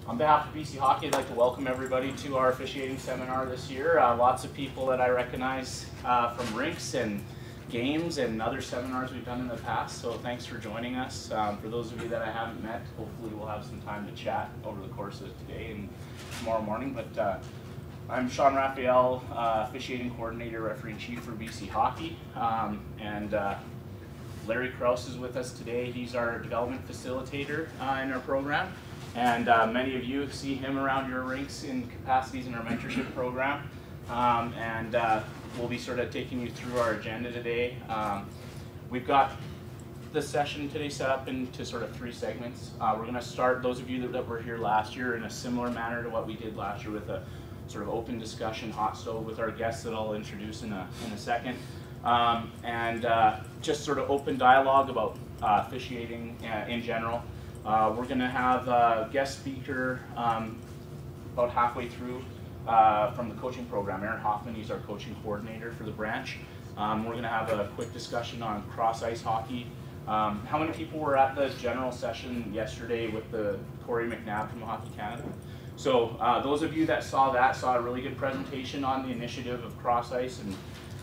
On behalf of BC Hockey, I'd like to welcome everybody to our officiating seminar this year. Lots of people that I recognize from rinks and games and other seminars we've done in the past, so thanks for joining us. For those of you that I haven't met, hopefully we'll have some time to chat over the course of today and tomorrow morning. But I'm Sean Raphael, officiating coordinator, referee-in-chief for BC Hockey, and Larry Kraus is with us today. He's our development facilitator in our program. And many of you see him around your rinks in capacities in our mentorship program. We'll be sort of taking you through our agenda today. We've got the session today set up into sort of 3 segments. We're going to start, those of you that were here last year, in a similar manner to what we did last year, with a sort of open discussion, hot stove with our guests that I'll introduce in a second. Just sort of open dialogue about officiating in general. We're going to have a guest speaker about halfway through from the coaching program. Aaron Hoffman, he's our coaching coordinator for the branch. We're going to have a quick discussion on cross-ice hockey. How many people were at the general session yesterday with the Corey McNabb from Hockey Canada? So those of you that saw that saw a really good presentation on the initiative of cross-ice. And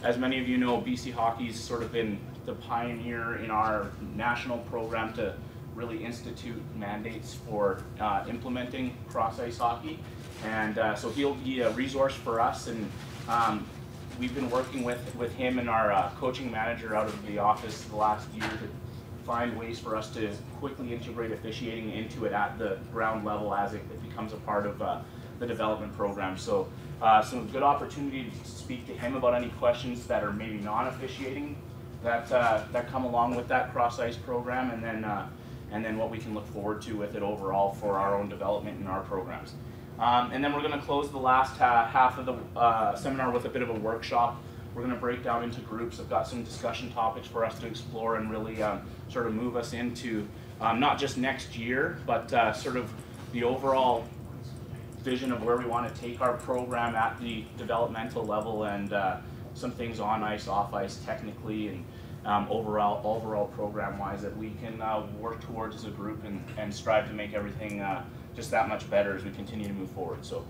as many of you know, BC Hockey's sort of been the pioneer in our national program to really institute mandates for implementing cross-ice hockey. And so he'll be a resource for us, and we've been working with him and our coaching manager out of the office the last year to find ways for us to quickly integrate officiating into it at the ground level as it becomes a part of the development program. So some good opportunity to speak to him about any questions that are maybe non-officiating that come along with that cross-ice program, and then what we can look forward to with it overall for our own development in our programs. And then we're going to close the last half of the seminar with a bit of a workshop. We're going to break down into groups. I've got some discussion topics for us to explore and really sort of move us into not just next year, but sort of the overall vision of where we want to take our program at the developmental level, and some things on ice, off ice, technically, and overall program-wise that we can work towards as a group and strive to make everything just that much better as we continue to move forward. So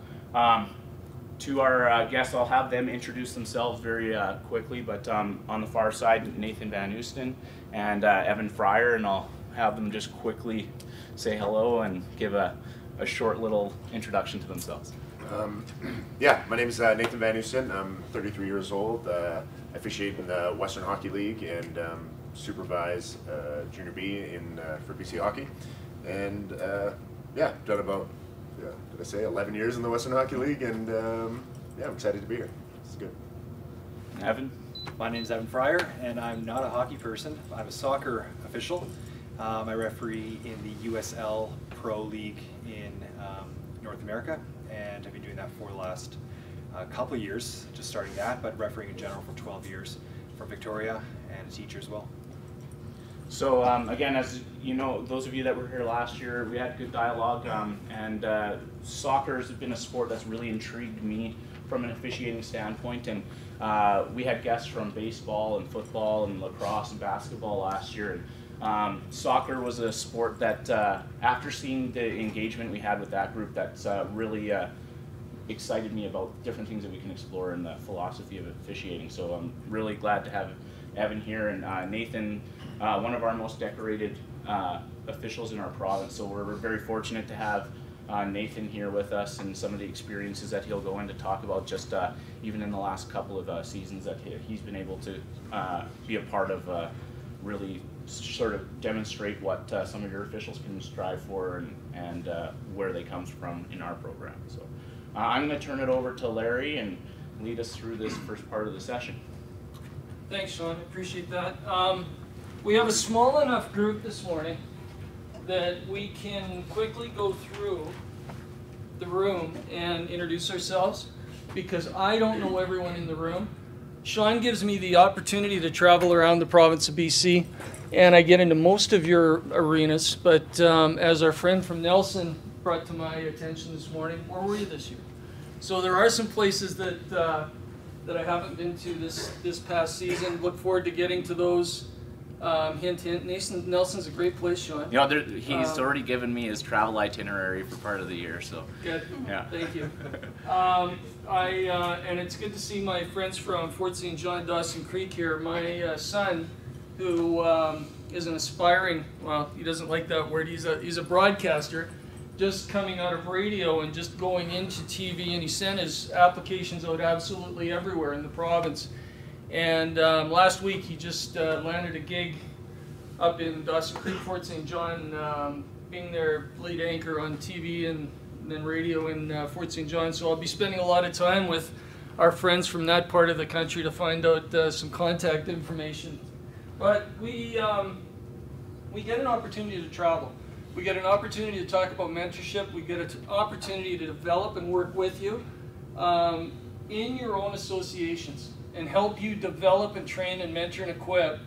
to our guests, I'll have them introduce themselves very quickly, but on the far side, Nathan Van Oosten and Evan Fryer, and I'll have them just quickly say hello and give a short little introduction to themselves. Yeah, my name is Nathan Van Oosten. I'm 33 years old. I officiate in the Western Hockey League and supervise Junior B for BC Hockey. And yeah, done about, did I say 11 years in the Western Hockey League, and yeah, I'm excited to be here. This is good. Evan? My name is Evan Fryer, and I'm not a hockey person. I'm a soccer official. I referee in the USL Pro League in North America, and I've been doing that for the last couple of years, just starting that, but refereeing in general for 12 years from Victoria, and a teacher as well. So again, as you know, those of you that were here last year, we had good dialogue, and soccer has been a sport that's really intrigued me from an officiating standpoint, and we had guests from baseball and football and lacrosse and basketball last year. And soccer was a sport that, after seeing the engagement we had with that group, that's really excited me about different things that we can explore in the philosophy of officiating. So I'm really glad to have Evan here, and Nathan, one of our most decorated officials in our province. So we're very fortunate to have Nathan here with us, and some of the experiences that he'll go in to talk about, just even in the last couple of seasons that he's been able to be a part of, really sort of demonstrate what some of your officials can strive for, and where they come from in our program. So I'm going to turn it over to Larry and lead us through this first part of the session. Thanks, Sean. I appreciate that. We have a small enough group this morning that we can quickly go through the room and introduce ourselves, because I don't know everyone in the room. Sean gives me the opportunity to travel around the province of BC, and I get into most of your arenas, but as our friend from Nelson brought to my attention this morning, where were you this year? So there are some places that I haven't been to this past season. Look forward to getting to those Hint, hint. Nelson's a great place, Sean. You know, he's already given me his travel itinerary for part of the year, so. Good. Yeah. Thank you. And it's good to see my friends from Fort St. John, Dawson Creek here. My son, who is an aspiring, well, he doesn't like that word, he's a broadcaster, just coming out of radio and just going into TV, and he sent his applications out absolutely everywhere in the province. And last week he just landed a gig up in Dawson Creek, Fort St. John, being their lead anchor on TV and then radio in Fort St. John. So I'll be spending a lot of time with our friends from that part of the country to find out some contact information. But we get an opportunity to travel. We get an opportunity to talk about mentorship. We get an opportunity to develop and work with you in your own associations and help you develop and train and mentor and equip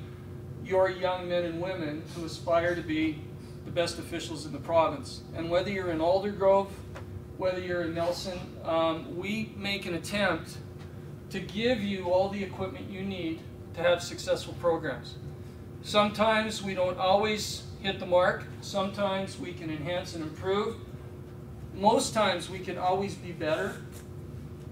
your young men and women who aspire to be the best officials in the province. And whether you're in Aldergrove, whether you're in Nelson, we make an attempt to give you all the equipment you need to have successful programs. Sometimes we don't always hit the mark. Sometimes we can enhance and improve. Most times we can always be better.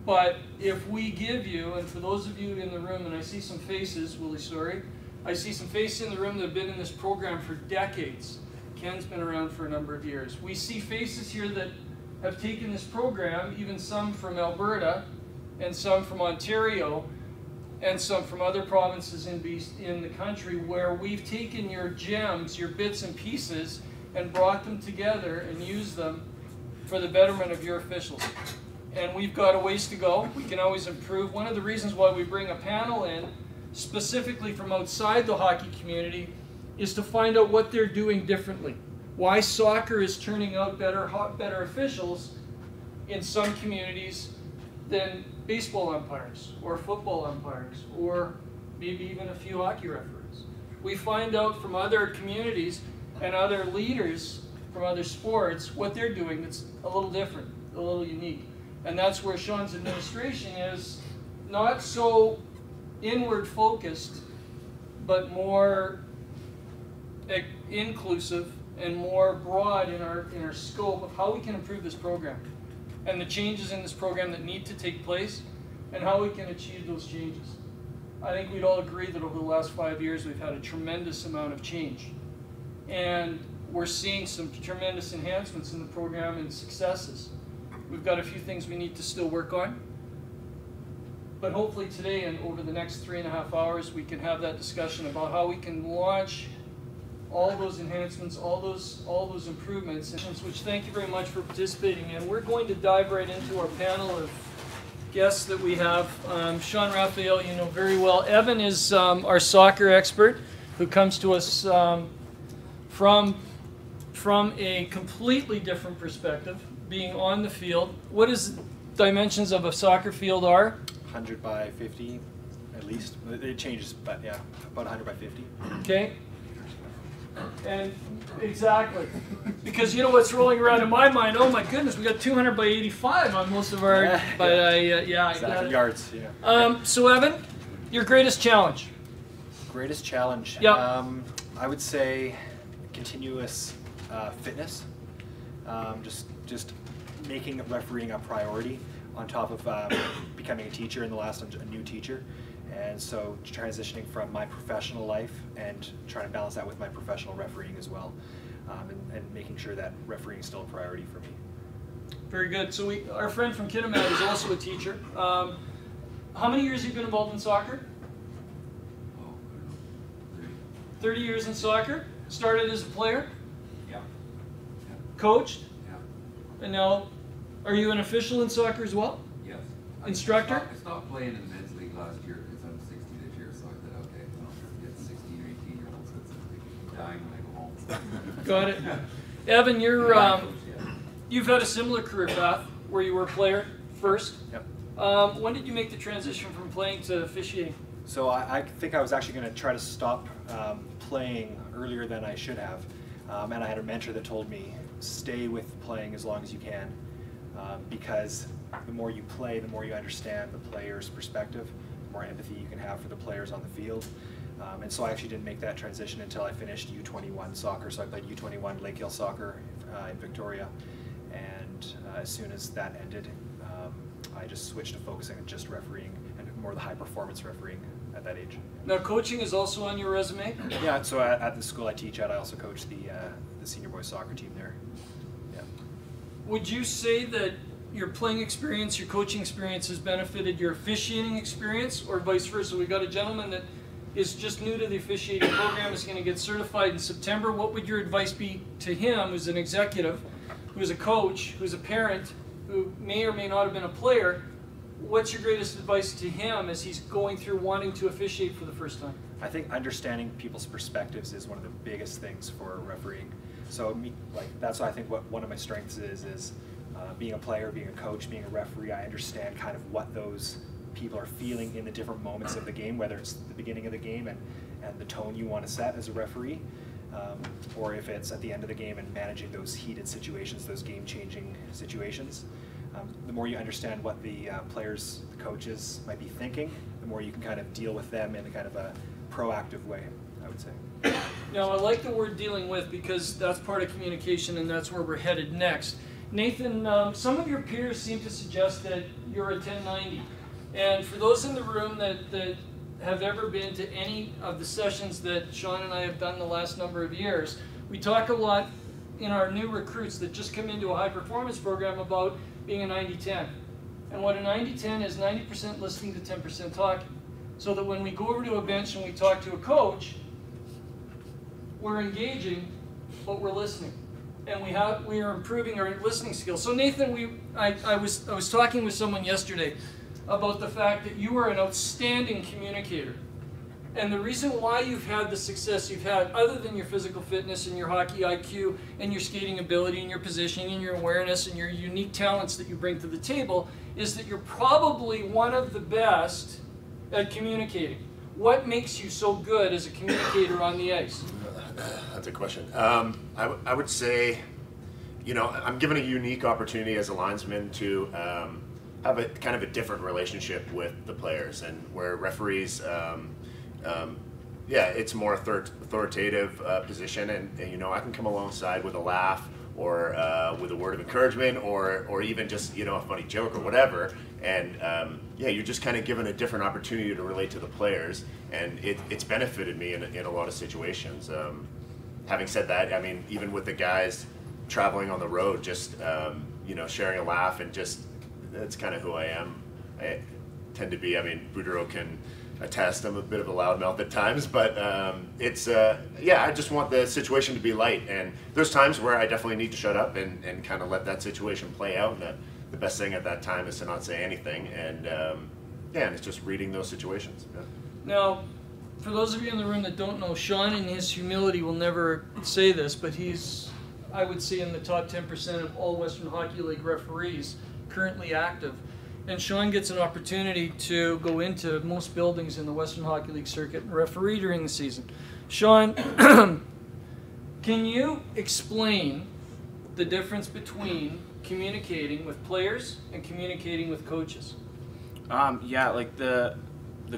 But if we give you, and for those of you in the room, and I see some faces, Willie, sorry, I see some faces in the room that have been in this program for decades. Ken's been around for a number of years. We see faces here that have taken this program, even some from Alberta, and some from Ontario, and some from other provinces in the country, where we've taken your gems, your bits and pieces, and brought them together and used them for the betterment of your officials. And we've got a ways to go. We can always improve. One of the reasons why we bring a panel in, specifically from outside the hockey community, is to find out what they're doing differently. Why soccer is turning out better officials in some communities than baseball umpires or football umpires or maybe even a few hockey referees. We find out from other communities and other leaders from other sports what they're doing that's a little different, a little unique. And that's where Sean's administration is not so inward focused, but more inclusive and more broad in our scope of how we can improve this program and the changes in this program that need to take place and how we can achieve those changes. I think we'd all agree that over the last 5 years we've had a tremendous amount of change. And we're seeing some tremendous enhancements in the program and successes. We've got a few things we need to still work on. But hopefully today and over the next 3.5 hours we can have that discussion about how we can launch all those enhancements, all those improvements, which thank you very much for participating in. We're going to dive right into our panel of guests that we have. Sean Raphael, you know very well. Evan is our soccer expert who comes to us from a completely different perspective, being on the field. What is dimensions of a soccer field are? 100 by 50 at least. It changes, but yeah, about 100 by 50. Okay. And exactly, because you know what's rolling around in my mind. Oh my goodness, we got 200 by 85 on most of our. Yeah, but yeah. Exactly, yards. Yeah. So Evan, your greatest challenge. Greatest challenge. Yeah. I would say continuous fitness. Just making refereeing a priority on top of becoming a teacher in the last a new teacher. And so transitioning from my professional life and trying to balance that with my professional refereeing as well, and making sure that refereeing is still a priority for me. Very good. So our friend from Kitimat is also a teacher. How many years have you been involved in soccer? 30 years in soccer. Started as a player? Yeah. Coached? Yeah. And now, are you an official in soccer as well? Yes. Instructor? I stopped playing in the men's league last year because I'm 60 this year, so I said, okay, I don't have to get 16 or 18-year-olds that's dying when I go home. Got it. Evan, you've had a similar career path where you were a player first. Yep. When did you make the transition from playing to officiating? So I think I was actually going to try to stop playing earlier than I should have. And I had a mentor that told me, stay with playing as long as you can. Because the more you play, the more you understand the player's perspective, the more empathy you can have for the players on the field. And so I actually didn't make that transition until I finished U21 soccer. So I played U21 Lake Hill soccer in Victoria, and as soon as that ended, I just switched to focusing on just refereeing and more the high performance refereeing at that age. Now, coaching is also on your resume? Yeah, so at the school I teach at, I also coach the senior boys soccer team there. Yeah. Would you say that your playing experience, your coaching experience has benefited your officiating experience, or vice versa? We've got a gentleman that is just new to the officiating program, is going to get certified in September. What would your advice be to him, who's an executive, who's a coach, who's a parent, who may or may not have been a player? What's your greatest advice to him as he's going through wanting to officiate for the first time? I think understanding people's perspectives is one of the biggest things for refereeing. So that's why I think what one of my strengths is being a player, being a coach, being a referee. I understand kind of what those people are feeling in the different moments of the game, whether it's the beginning of the game and the tone you want to set as a referee, or if it's at the end of the game and managing those heated situations, those game-changing situations. The more you understand what the players, the coaches might be thinking, the more you can kind of deal with them in a kind of a proactive way, I would say. Now, I like the word dealing with, because that's part of communication, and that's where we're headed next. Nathan, some of your peers seem to suggest that you're a 1090. And for those in the room that have ever been to any of the sessions that Sean and I have done the last number of years, we talk a lot in our new recruits that just come into a high performance program about being a 90-10. And what a 90-10 is 90% listening to 10% talking. So that when we go over to a bench and we talk to a coach, we're engaging, but we're listening. And we are improving our listening skills. So Nathan, I was talking with someone yesterday about the fact that you are an outstanding communicator. And the reason why you've had the success you've had, other than your physical fitness and your hockey IQ and your skating ability and your positioning and your awareness and your unique talents that you bring to the table, is that you're probably one of the best at communicating. What makes you so good as a communicator on the ice? That's a question. I would say, I'm given a unique opportunity as a linesman to have a kind of a different relationship with the players, and where referees, it's more authoritative position, and I can come alongside with a laugh or with a word of encouragement, or even just a funny joke or whatever, and you're just kind of given a different opportunity to relate to the players, and it's benefited me in a lot of situations. Having said that, I mean, even with the guys traveling on the road, just sharing a laugh, and just that's kind of who I am. I tend to be. I mean, Boudreau can attest, I'm a bit of a loudmouth at times, but I just want the situation to be light, and there's times where I definitely need to shut up and kind of let that situation play out, and the best thing at that time is to not say anything, and and it's just reading those situations. Yeah. Now, for those of you in the room that don't know, Sean in his humility will never say this, but he's, I would say, in the top 10% of all Western Hockey League referees currently active. And Sean gets an opportunity to go into most buildings in the Western Hockey League circuit and referee during the season. Sean, can you explain the difference between communicating with players and communicating with coaches? Like the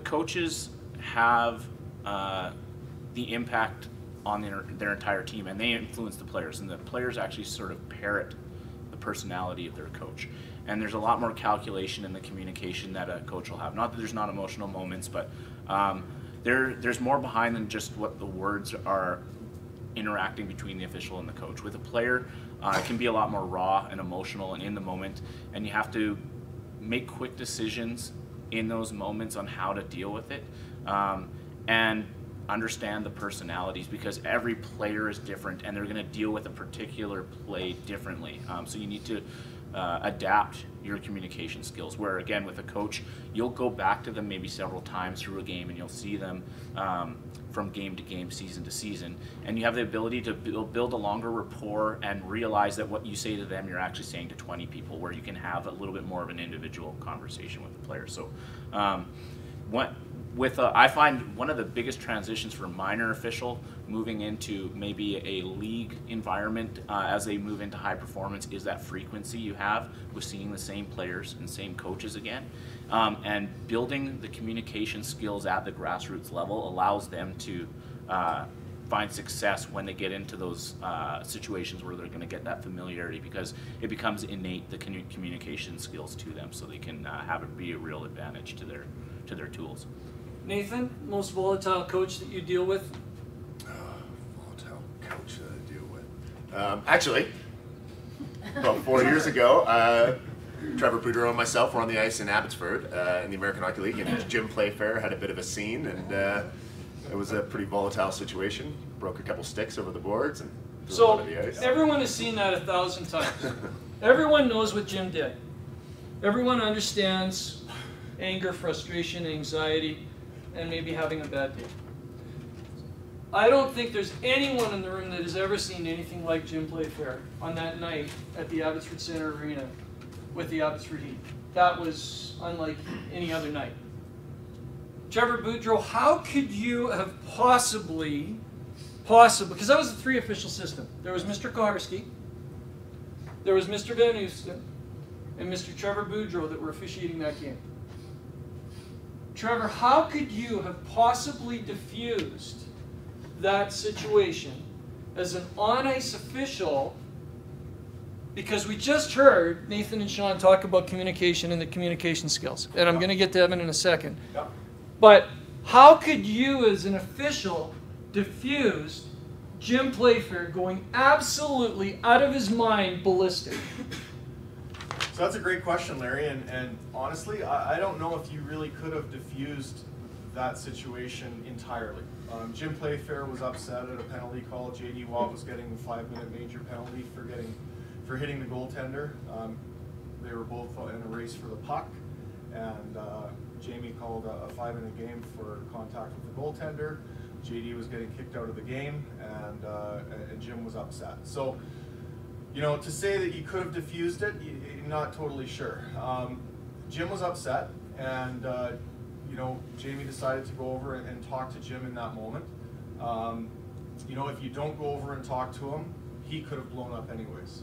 coaches have the impact on their entire team, and they influence the players, and the players actually sort of parrot the personality of their coach. And there's a lot more calculation in the communication that a coach will have. Not that there's not emotional moments, but there's more behind than just what the words are interacting between the official and the coach. With a player, it can be a lot more raw and emotional and in the moment, and you have to make quick decisions in those moments on how to deal with it, and understand the personalities, because every player is different and they're going to deal with a particular play differently. So you need to adapt your communication skills, where again with a coach you'll go back to them maybe several times through a game, and you'll see them from game to game, season to season, and you have the ability to build a longer rapport and realize that what you say to them you're actually saying to 20 people, where you can have a little bit more of an individual conversation with the player. So I find one of the biggest transitions for a minor official moving into maybe a league environment as they move into high performance is that frequency you have with seeing the same players and same coaches again. And building the communication skills at the grassroots level allows them to find success when they get into those situations where they're going to get that familiarity, because it becomes innate, the communication skills to them, so they can have it be a real advantage to their tools. Nathan, most volatile coach that you deal with? Volatile coach that I deal with. Actually, about 4 years ago, Trevor Boudreau and myself were on the ice in Abbotsford in the American Hockey League, and Jim Playfair had a bit of a scene, and it was a pretty volatile situation. Broke a couple sticks over the boards and threw them onto the ice. Everyone has seen that 1,000 times. Everyone knows what Jim did. Everyone understands anger, frustration, anxiety, and maybe having a bad day. I don't think there's anyone in the room that has ever seen anything like Jim Playfair on that night at the Abbotsford Centre Arena with the Abbotsford Heat. That was unlike any other night. Trevor Boudreau, how could you have possibly, because that was a 3 official system. There was Mr. Koharski, there was Mr. Van Oesten, and Mr. Trevor Boudreau that were officiating that game. Trevor, how could you have possibly diffused that situation as an on-ice official? Because we just heard Nathan and Sean talk about communication and the communication skills, and I'm going to get to Evan in a second. Yep. But how could you, as an official, diffuse Jim Playfair going absolutely out of his mind ballistic? So that's a great question, Larry, and honestly, I don't know if you really could have diffused that situation entirely. Jim Playfair was upset at a penalty call. J.D. Watt was getting the 5-minute major penalty for hitting the goaltender. They were both in a race for the puck, and Jamie called a 5-minute game for contact with the goaltender. J.D. was getting kicked out of the game, and Jim was upset. So, you know, to say that you could have diffused it, not totally sure. Jim was upset, and you know, Jamie decided to go over and talk to Jim in that moment. You know, if you don't go over and talk to him, he could have blown up anyways.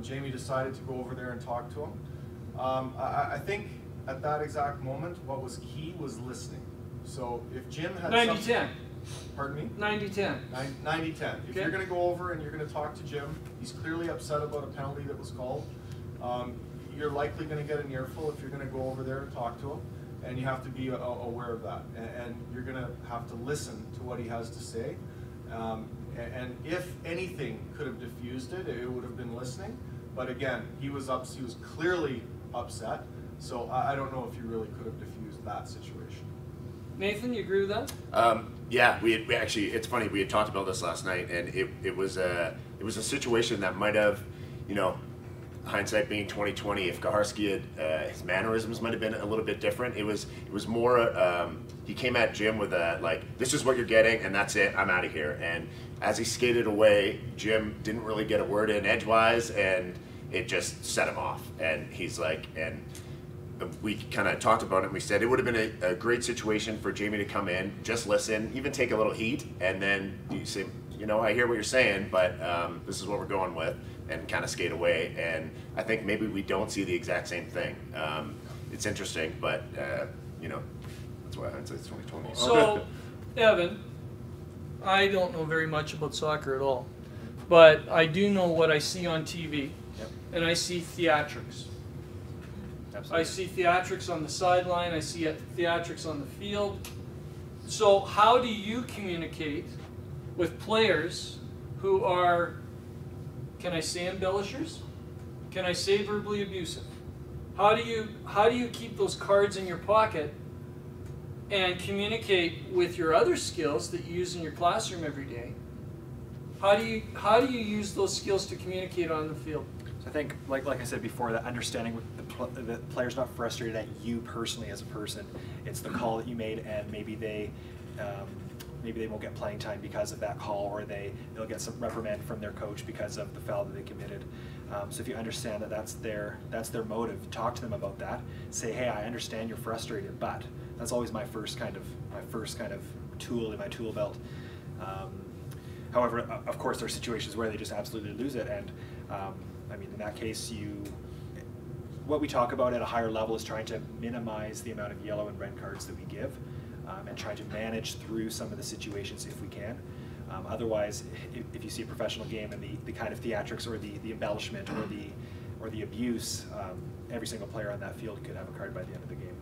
Jamie decided to go over there and talk to him. I think at that exact moment, what was key was listening. So if Jim had 90-10. Pardon me? 90-10. 90-10. If you're going to go over and you're going to talk to Jim, he's clearly upset about a penalty that was called. You're likely going to get an earful if you're going to go over there and talk to him, and you have to be aware of that. And you're going to have to listen to what he has to say. And if anything could have diffused it, it would have been listening. But again, he was clearly upset. So I don't know if you really could have diffused that situation. Nathan, you agree with that? Yeah, we actually, it's funny, we had talked about this last night, and it was a situation that might have, you know, hindsight being 20/20, if Koharski had, his mannerisms might have been a little bit different. It was more, he came at Jim with a, like, this is what you're getting, and that's it, I'm out of here. And as he skated away, Jim didn't really get a word in edgewise, and it just set him off. And he's like, and we kind of talked about it, and we said it would have been a great situation for Jamie to come in, just listen, even take a little heat, and then you say, you know, I hear what you're saying, but this is what we're going with, and kind of skate away. And I think maybe we don't see the exact same thing. It's interesting, but you know, that's why I'd say it's 2020. So, Evan, I don't know very much about soccer at all, but I do know what I see on TV, Yep. and I see theatrics. Absolutely. I see theatrics on the sideline, I see theatrics on the field. So how do you communicate with players who are, can I say embellishers? Can I say verbally abusive? How do you keep those cards in your pocket and communicate with your other skills that you use in your classroom every day? How do you use those skills to communicate on the field? So I think, like I said before, that understanding the player's not frustrated at you personally as a person. It's the call that you made, and maybe they won't get playing time because of that call, or they'll get some reprimand from their coach because of the foul that they committed. So if you understand that that's their motive, talk to them about that. Say, hey, I understand you're frustrated, but that's always my first kind of tool in my tool belt. However, of course, there are situations where they just absolutely lose it, and I mean, in that case, what we talk about at a higher level is trying to minimize the amount of yellow and red cards that we give, and trying to manage through some of the situations if we can. Otherwise, if you see a professional game and the kind of theatrics or the embellishment or the abuse, every single player on that field could have a card by the end of the game.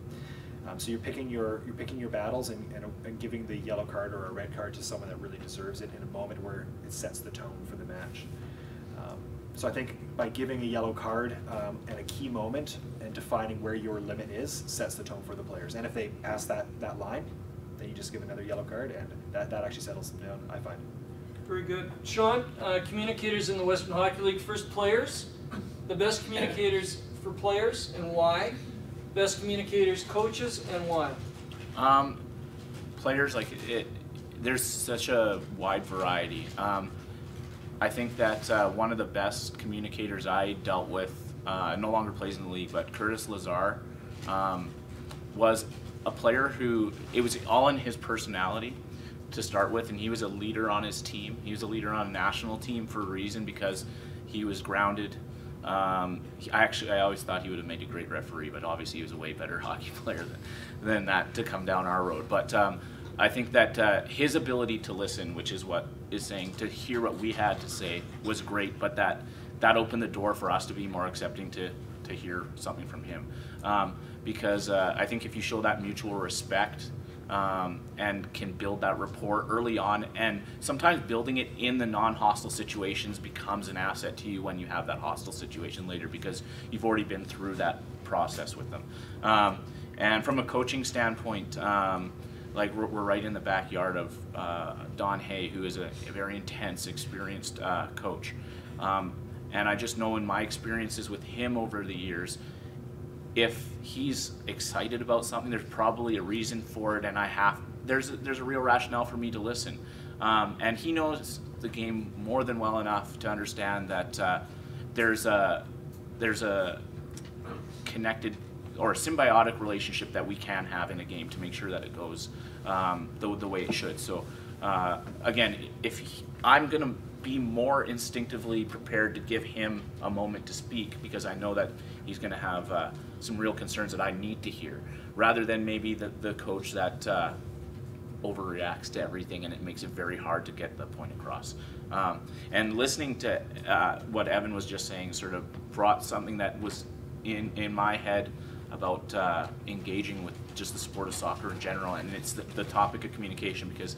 So you're picking your battles and giving the yellow card or a red card to someone that really deserves it in a moment where it sets the tone for the match. So I think by giving a yellow card at a key moment and defining where your limit is sets the tone for the players. And if they pass that line, then you just give another yellow card, and that actually settles them down, I find. Very good. Sean, communicators in the Western Hockey League. First, players. The best communicators for players, and why? Best communicators, coaches, and why? Players, there's such a wide variety. I think that one of the best communicators I dealt with, no longer plays in the league, but Curtis Lazar, was a player who, it was all in his personality to start with, and he was a leader on his team. He was a leader on a national team for a reason, because he was grounded. I always thought he would have made a great referee, but obviously he was a way better hockey player than that to come down our road. But I think that his ability to listen, which is what is saying, to hear what we had to say, was great, but that opened the door for us to be more accepting to hear something from him. Because I think if you show that mutual respect and can build that rapport early on, and sometimes building it in the non-hostile situations becomes an asset to you when you have that hostile situation later, because you've already been through that process with them. And from a coaching standpoint, like we're right in the backyard of Don Hay, who is a very intense, experienced coach. And I just know in my experiences with him over the years, if he's excited about something, there's probably a reason for it, and there's a real rationale for me to listen. And he knows the game more than well enough to understand that there's a connected or a symbiotic relationship that we can have in a game to make sure that it goes the way it should. So again, I'm going to be more instinctively prepared to give him a moment to speak, because I know that he's going to have some real concerns that I need to hear, rather than maybe the coach that overreacts to everything and it makes it very hard to get the point across. And listening to what Evan was just saying sort of brought something that was in my head about engaging with just the sport of soccer in general, and it's the topic of communication, because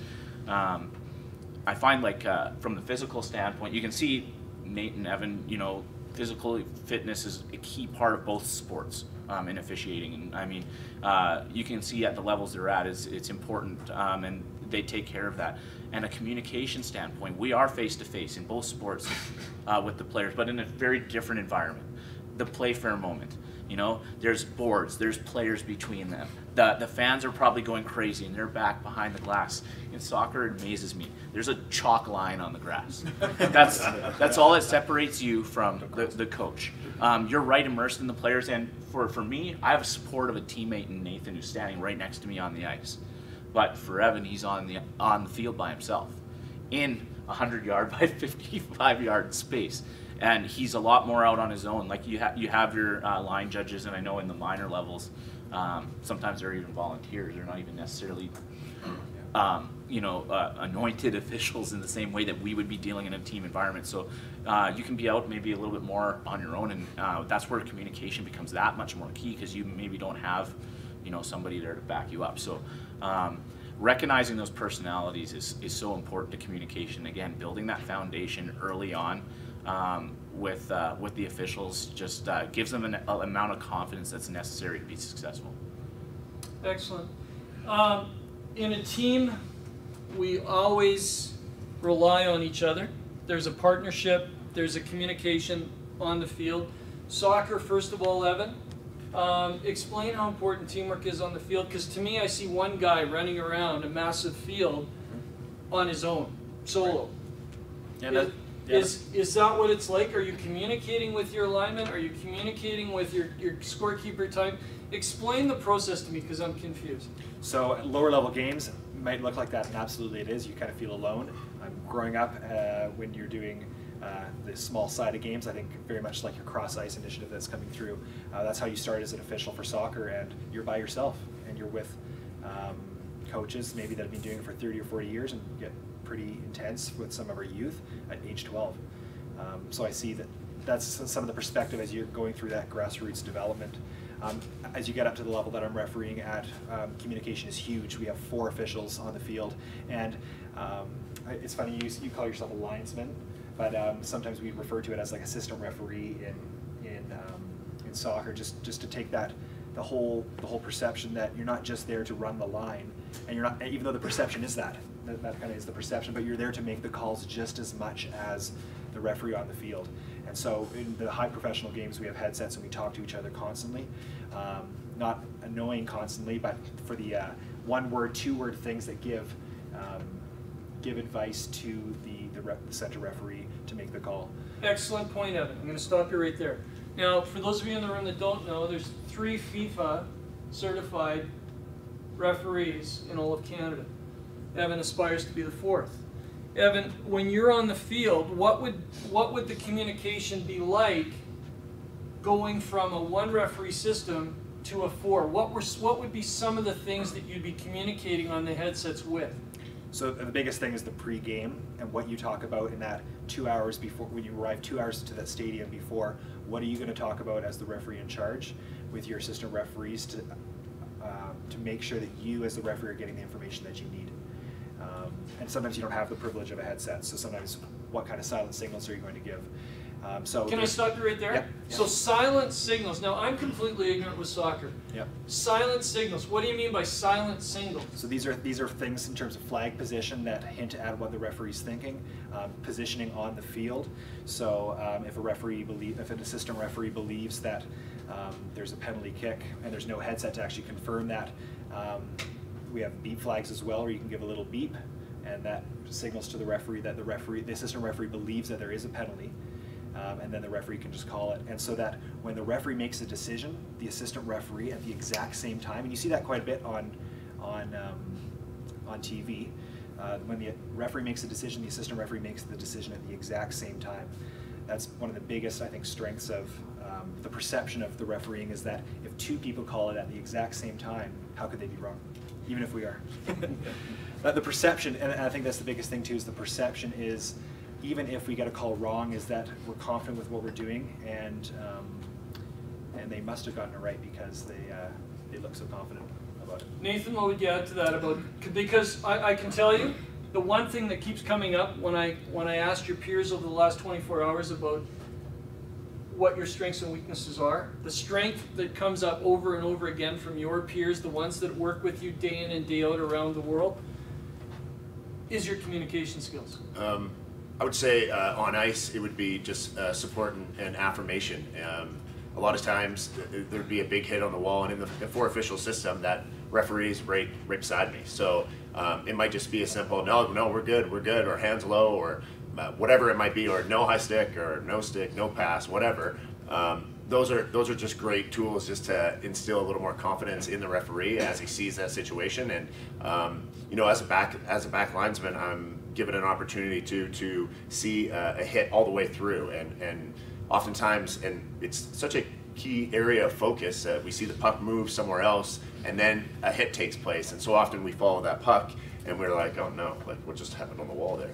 I find, like, from the physical standpoint, you can see Nate and Evan, physical fitness is a key part of both sports in officiating. And I mean, you can see at the levels they're at, it's important, and they take care of that. And a communication standpoint, we are face-to-face in both sports with the players, but in a very different environment. The play fair moment. There's boards, there's players between them. The fans are probably going crazy and they're back behind the glass. In soccer, it amazes me. There's a chalk line on the grass. That's all that separates you from the coach. You're right immersed in the players, and for me, I have a support of a teammate in Nathan who's standing right next to me on the ice. But for Evan, he's on the field by himself in 100-yard by 55-yard space. And he's a lot more out on his own. Like you have your line judges, and I know in the minor levels, sometimes they're even volunteers. They're not even necessarily, anointed officials in the same way that we would be dealing in a team environment. So you can be out maybe a little bit more on your own, and that's where communication becomes that much more key, because you maybe don't have, somebody there to back you up. So recognizing those personalities is so important to communication. Again, building that foundation early on. With the officials just gives them an amount of confidence that's necessary to be successful. Excellent. In a team, we always rely on each other. There's a partnership, there's a communication on the field. Soccer, first of all, Evan, explain how important teamwork is on the field, because to me I see one guy running around a massive field on his own, solo. Yeah, Yeah. Is that what it's like? Are you communicating with your lineman? Are you communicating with your scorekeeper type? Explain the process to me, because I'm confused. So lower level games might look like that, and absolutely it is. You kind of feel alone. Growing up, when you're doing the small sided games, I think very much like your cross ice initiative that's coming through. That's how you start as an official for soccer, and you're by yourself, and you're with coaches maybe that have been doing it for 30 or 40 years, and get pretty intense with some of our youth at age 12. So I see that that's some of the perspective as you're going through that grassroots development. As you get up to the level that I'm refereeing at, communication is huge. We have 4 officials on the field, and it's funny, you call yourself a linesman, but sometimes we refer to it as like assistant referee in soccer, just to take that the whole perception that you're not just there to run the line, and you're not, even though the perception is that kind of is the perception, but you're there to make the calls just as much as the referee on the field. And so in the high professional games, we have headsets and we talk to each other constantly, not annoying constantly, but for the 1-word, 2-word things that give advice to the center referee to make the call. Excellent point, Evan. I'm going to stop you right there. Now, for those of you in the room that don't know, there's 3 FIFA certified referees in all of Canada. Evan aspires to be the 4th. Evan, when you're on the field, what would the communication be like going from a 1 referee system to a 4? What would be some of the things that you'd be communicating on the headsets with? So the biggest thing is the pre-game, and what you talk about in that 2 hours before, when you arrive 2 hours to that stadium before, what are you going to talk about as the referee in charge with your assistant referees to make sure that you as the referee are getting the information that you need. And sometimes you don't have the privilege of a headset, so sometimes what kind of silent signals are you going to give? Can I stop you right there? Yep. So silent signals. Now, I'm completely ignorant with soccer. Yep. Silent signals. What do you mean by silent signals? So these are things in terms of flag position that hint at what the referee's thinking, positioning on the field. So if an assistant referee believes that there's a penalty kick and there's no headset to actually confirm that, we have beep flags as well, where you can give a little beep, and that signals to the referee that the assistant referee believes that there is a penalty. And then the referee can just call it. And so that when the referee makes a decision, the assistant referee at the exact same time, and you see that quite a bit on TV, when the referee makes a decision, the assistant referee makes the decision at the exact same time. That's one of the biggest, I think, strengths of the perception of the refereeing, is that if 2 people call it at the exact same time, how could they be wrong? Even if we are. The perception, and I think that's the biggest thing too, is the perception is, even if we get a call wrong, is that we're confident with what we're doing, and they must have gotten it right because they look so confident about it. Nathan, what would you add to that about? Because I can tell you, the one thing that keeps coming up when I asked your peers over the last 24 hours about what your strengths and weaknesses are, the strength that comes up over and over again from your peers, the ones that work with you day in and day out around the world, is your communication skills. I would say on ice, it would be just support and affirmation. A lot of times there'd be a big hit on the wall, and in the 4 official system, that referee's right beside me. So it might just be a simple, no, we're good, or hands low, or whatever it might be, or no high stick, or no stick, no pass, whatever. Those are just great tools just to instill a little more confidence in the referee as he sees that situation. And you know, as a back linesman, I'm given an opportunity to see a hit all the way through, and oftentimes, and it's such a key area of focus, we see the puck move somewhere else, and then a hit takes place, and so often we follow that puck, and we're like, oh no, like what just happened on the wall there?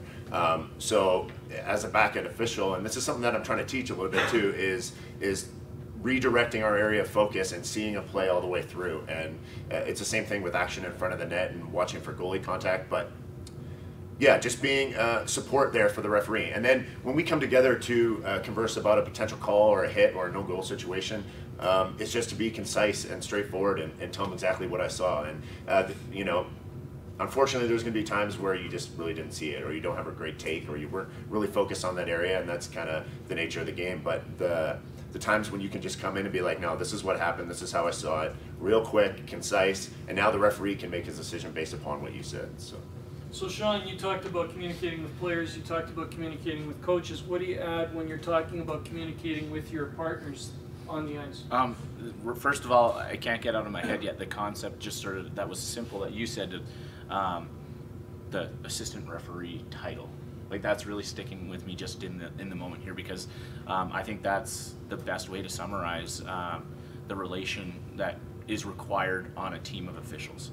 So as a back-end official, and this is something that I'm trying to teach a little bit too, is redirecting our area of focus and seeing a play all the way through. And it's the same thing with action in front of the net and watching for goalie contact, but yeah, just being support there for the referee. And then when we come together to converse about a potential call or a hit or a no-goal situation, it's just to be concise and straightforward and tell them exactly what I saw. And you know, unfortunately, there's going to be times where you just really didn't see it, or you don't have a great take, or you weren't really focused on that area, and that's kind of the nature of the game. But the times when you can just come in and be like, no, this is what happened, this is how I saw it, real quick, concise, and now the referee can make his decision based upon what you said. So. So Sean, you talked about communicating with players, you talked about communicating with coaches. What do you add when you're talking about communicating with your partners on the ice? First of all, I can't get out of my head yet the concept just sort of that was simple that you said, the assistant referee title. Like that's really sticking with me just in the moment here, because I think that's the best way to summarize the relation that is required on a team of officials.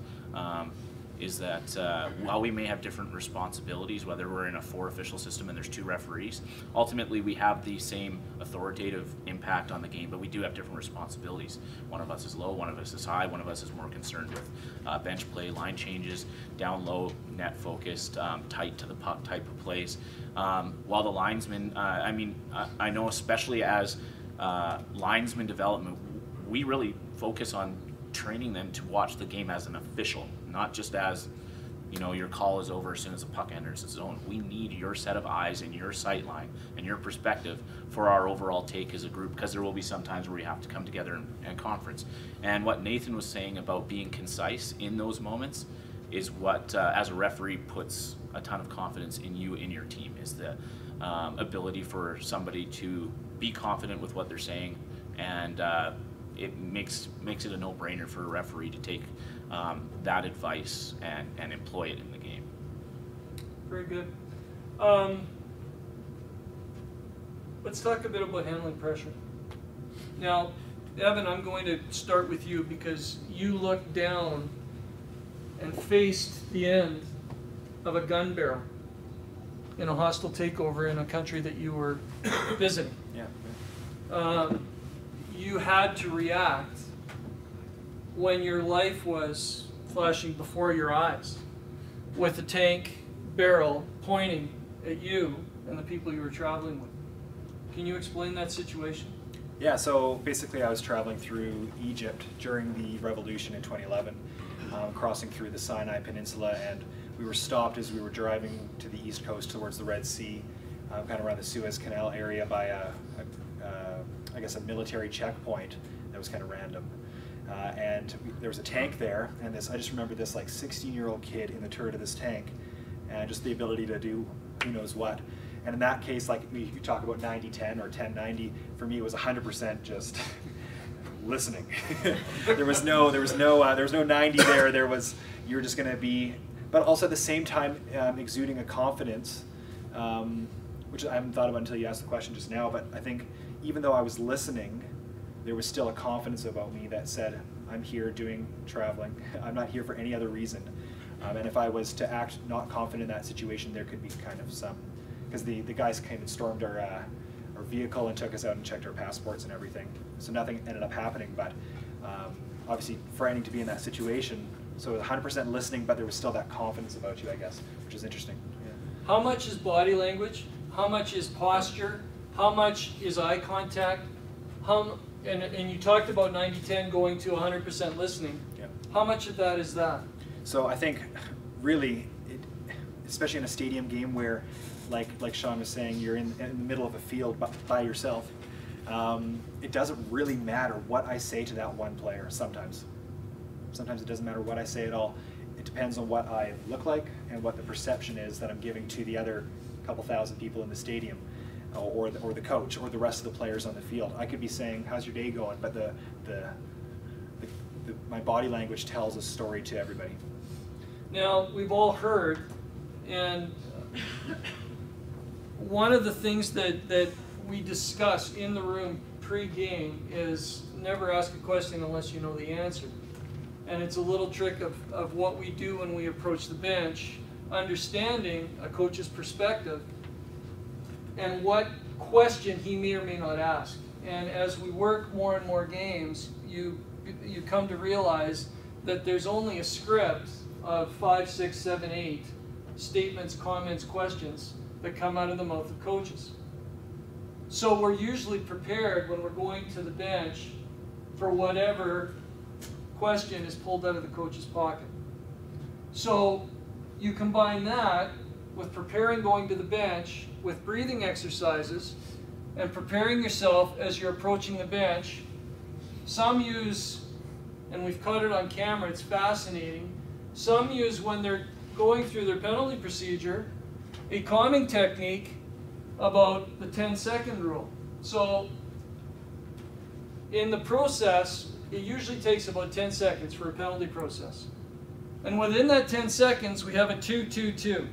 Is that while we may have different responsibilities, whether we're in a 4-official system and there's 2 referees, ultimately we have the same authoritative impact on the game, but we do have different responsibilities. One of us is low, one of us is high, one of us is more concerned with bench play, line changes, down low, net focused, tight to the puck type of plays. While the linesmen, I know especially as linesman development, we really focus on training them to watch the game as an official, not just as, you know, your call is over as soon as the puck enters the zone. We need your set of eyes and your sight line and your perspective for our overall take as a group, because there will be some times where we have to come together and conference. And what Nathan was saying about being concise in those moments is what, as a referee, puts a ton of confidence in you, in your team, is the ability for somebody to be confident with what they're saying, and it makes it a no-brainer for a referee to take that advice and employ it in the game. Very good. Let's talk a bit about handling pressure. Now, Evan, I'm going to start with you because you looked down and faced the end of a gun barrel in a hostile takeover in a country that you were visiting. Yeah. You had to react when your life was flashing before your eyes with a tank barrel pointing at you and the people you were traveling with. Can you explain that situation? Yeah, so basically I was traveling through Egypt during the revolution in 2011, crossing through the Sinai Peninsula, and we were stopped as we were driving to the east coast towards the Red Sea, kind of around the Suez Canal area by I guess a military checkpoint that was kind of random. And there was a tank there, and I just remember this like 16-year-old kid in the turret of this tank, and just the ability to do who knows what. And in that case, like you talk about 90-10 or 10-90, for me it was 100% just listening. there was no 90 there. You were just going to be, but also at the same time exuding a confidence, which I haven't thought about until you asked the question just now. But I think even though I was listening, there was still a confidence about me that said, I'm here doing traveling. I'm not here for any other reason. And if I was to act not confident in that situation, there could be kind of some, because the guys kind of stormed our vehicle and took us out and checked our passports and everything. So nothing ended up happening, but obviously frightening to be in that situation. So 100% listening, but there was still that confidence about you, I guess, which is interesting. Yeah. How much is body language? How much is posture? How much is eye contact? And you talked about 90-10 going to 100% listening. Yeah. How much of that is that? So I think really, especially in a stadium game where, like Sean was saying, you're in the middle of a field by yourself, it doesn't really matter what I say to that one player sometimes. Sometimes it doesn't matter what I say at all. It depends on what I look like and what the perception is that I'm giving to the other couple thousand people in the stadium, or the coach, or the rest of the players on the field. I could be saying, how's your day going? But my body language tells a story to everybody. Now, we've all heard, and one of the things that we discuss in the room pre-game is never ask a question unless you know the answer. And it's a little trick of what we do when we approach the bench, understanding a coach's perspective and what question he may or may not ask. And as we work more and more games, you come to realize that there's only a script of 5, 6, 7, 8 statements, comments, questions that come out of the mouth of coaches. So we're usually prepared when we're going to the bench for whatever question is pulled out of the coach's pocket. So you combine that with preparing going to the bench, with breathing exercises, and preparing yourself as you're approaching the bench. Some use, and we've caught it on camera, it's fascinating, some use when they're going through their penalty procedure, a calming technique about the 10-second rule. So in the process, it usually takes about 10 seconds for a penalty process. And within that 10 seconds, we have a 2-2-2.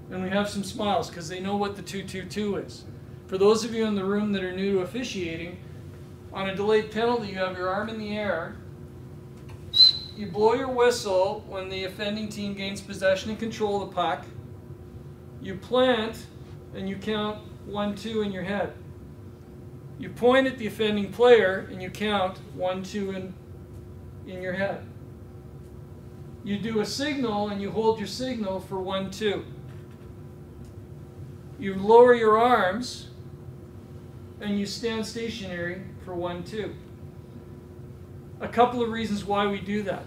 And we have some smiles because they know what the 2-2-2 is. For those of you in the room that are new to officiating, on a delayed penalty, you have your arm in the air. You blow your whistle when the offending team gains possession and control of the puck. You plant and you count 1-2 in your head. You point at the offending player and you count 1-2 in your head. You do a signal and you hold your signal for 1-2. You lower your arms and you stand stationary for 1-2. A couple of reasons why we do that.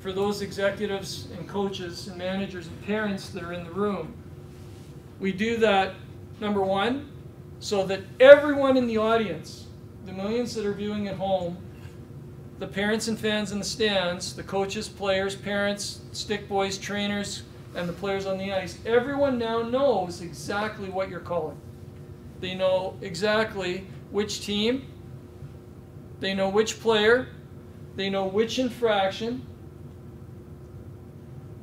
For those executives and coaches and managers and parents that are in the room, we do that, number one, so that everyone in the audience, the millions that are viewing at home, the parents and fans in the stands, the coaches, players, parents, stick boys, trainers, and the players on the ice, everyone now knows exactly what you're calling. They know exactly which team, they know which player, they know which infraction,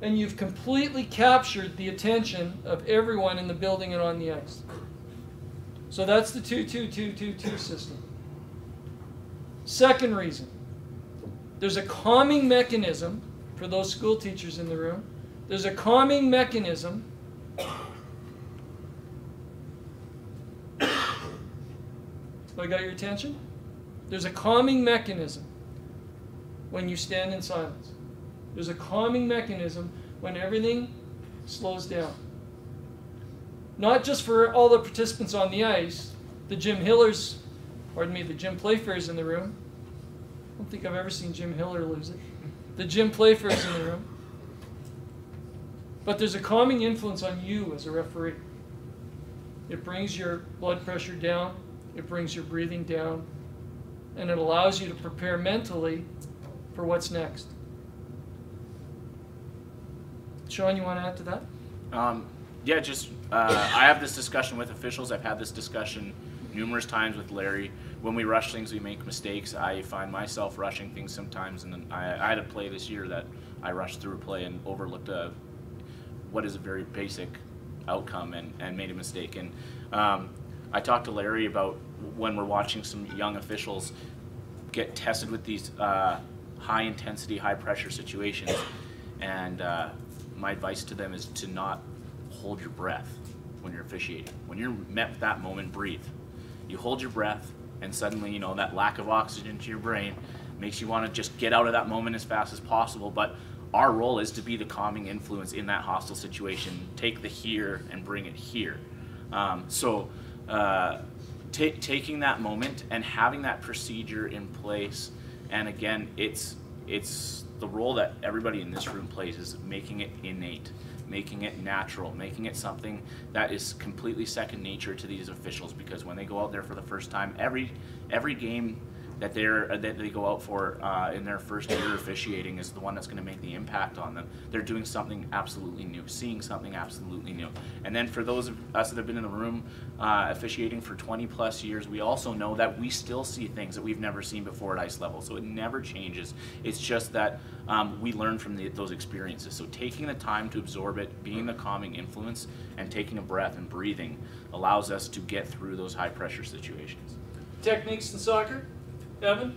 and you've completely captured the attention of everyone in the building and on the ice. So that's the 2-2-2-2-2 system. Second reason, there's a calming mechanism for those school teachers in the room. There's a calming mechanism I got your attention? There's a calming mechanism when you stand in silence. There's a calming mechanism when everything slows down. Not just for all the participants on the ice, the Jim Hillers, pardon me, the Jim Playfairs in the room. I don't think I've ever seen Jim Hiller lose it. The Jim Playfairs in the room. But there's a calming influence on you as a referee. It brings your blood pressure down, it brings your breathing down, and it allows you to prepare mentally for what's next. Sean, you want to add to that? Yeah, just I have this discussion with officials. I've had this discussion numerous times with Larry. When we rush things, we make mistakes. I find myself rushing things sometimes, and I had a play this year that I rushed through a play and overlooked what is a very basic outcome and made a mistake. And I talked to Larry about when we're watching some young officials get tested with these high intensity, high pressure situations, and my advice to them is to not hold your breath when you're officiating. When you're met with that moment, breathe. You hold your breath, and suddenly, you know, that lack of oxygen to your brain makes you want to just get out of that moment as fast as possible. But our role is to be the calming influence in that hostile situation. Take the here and bring it here. Taking that moment and having that procedure in place, and again, it's the role that everybody in this room plays, is making it innate, making it natural, making it something that is completely second nature to these officials, because when they go out there for the first time, every game that they go out for in their first year officiating is the one that's going to make the impact on them. They're doing something absolutely new, seeing something absolutely new. And then for those of us that have been in the room officiating for 20 plus years, we also know that we still see things that we've never seen before at ice level. So it never changes. It's just that we learn from those experiences. So taking the time to absorb it, being the calming influence, and taking a breath and breathing allows us to get through those high pressure situations. Techniques in soccer? Evan?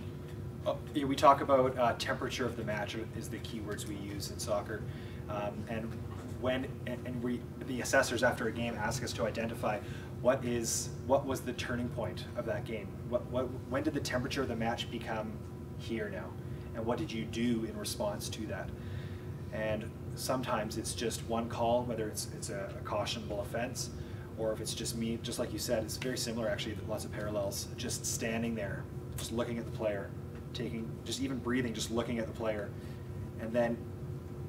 Yeah, we talk about temperature of the match is the key words we use in soccer, and the assessors after a game ask us to identify what was the turning point of that game. When did the temperature of the match become here now, and what did you do in response to that? And sometimes it's just one call, whether it's a cautionable offense, or if it's just me, just like you said, it's very similar actually, lots of parallels, just standing there, just looking at the player, just even breathing, just looking at the player. And then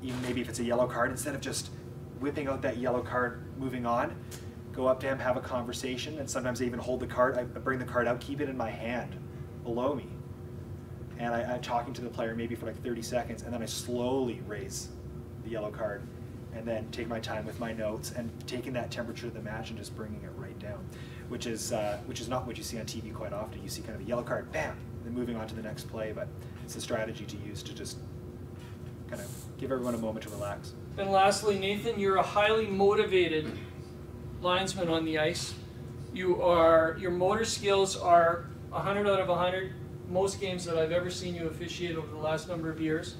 even maybe if it's a yellow card, instead of just whipping out that yellow card, moving on, go up to him, have a conversation, and sometimes I even hold the card, I bring the card out, keep it in my hand below me. And I'm talking to the player maybe for like 30 seconds, and then I slowly raise the yellow card and then take my time with my notes and taking that temperature of the match and just bringing it right down, which is not what you see on TV quite often. You see kind of a yellow card, bam, then moving on to the next play, but it's a strategy to use to just kind of give everyone a moment to relax. And lastly, Nathan, you're a highly motivated linesman on the ice. Your motor skills are 100 out of 100. Most games that I've ever seen you officiate over the last number of years.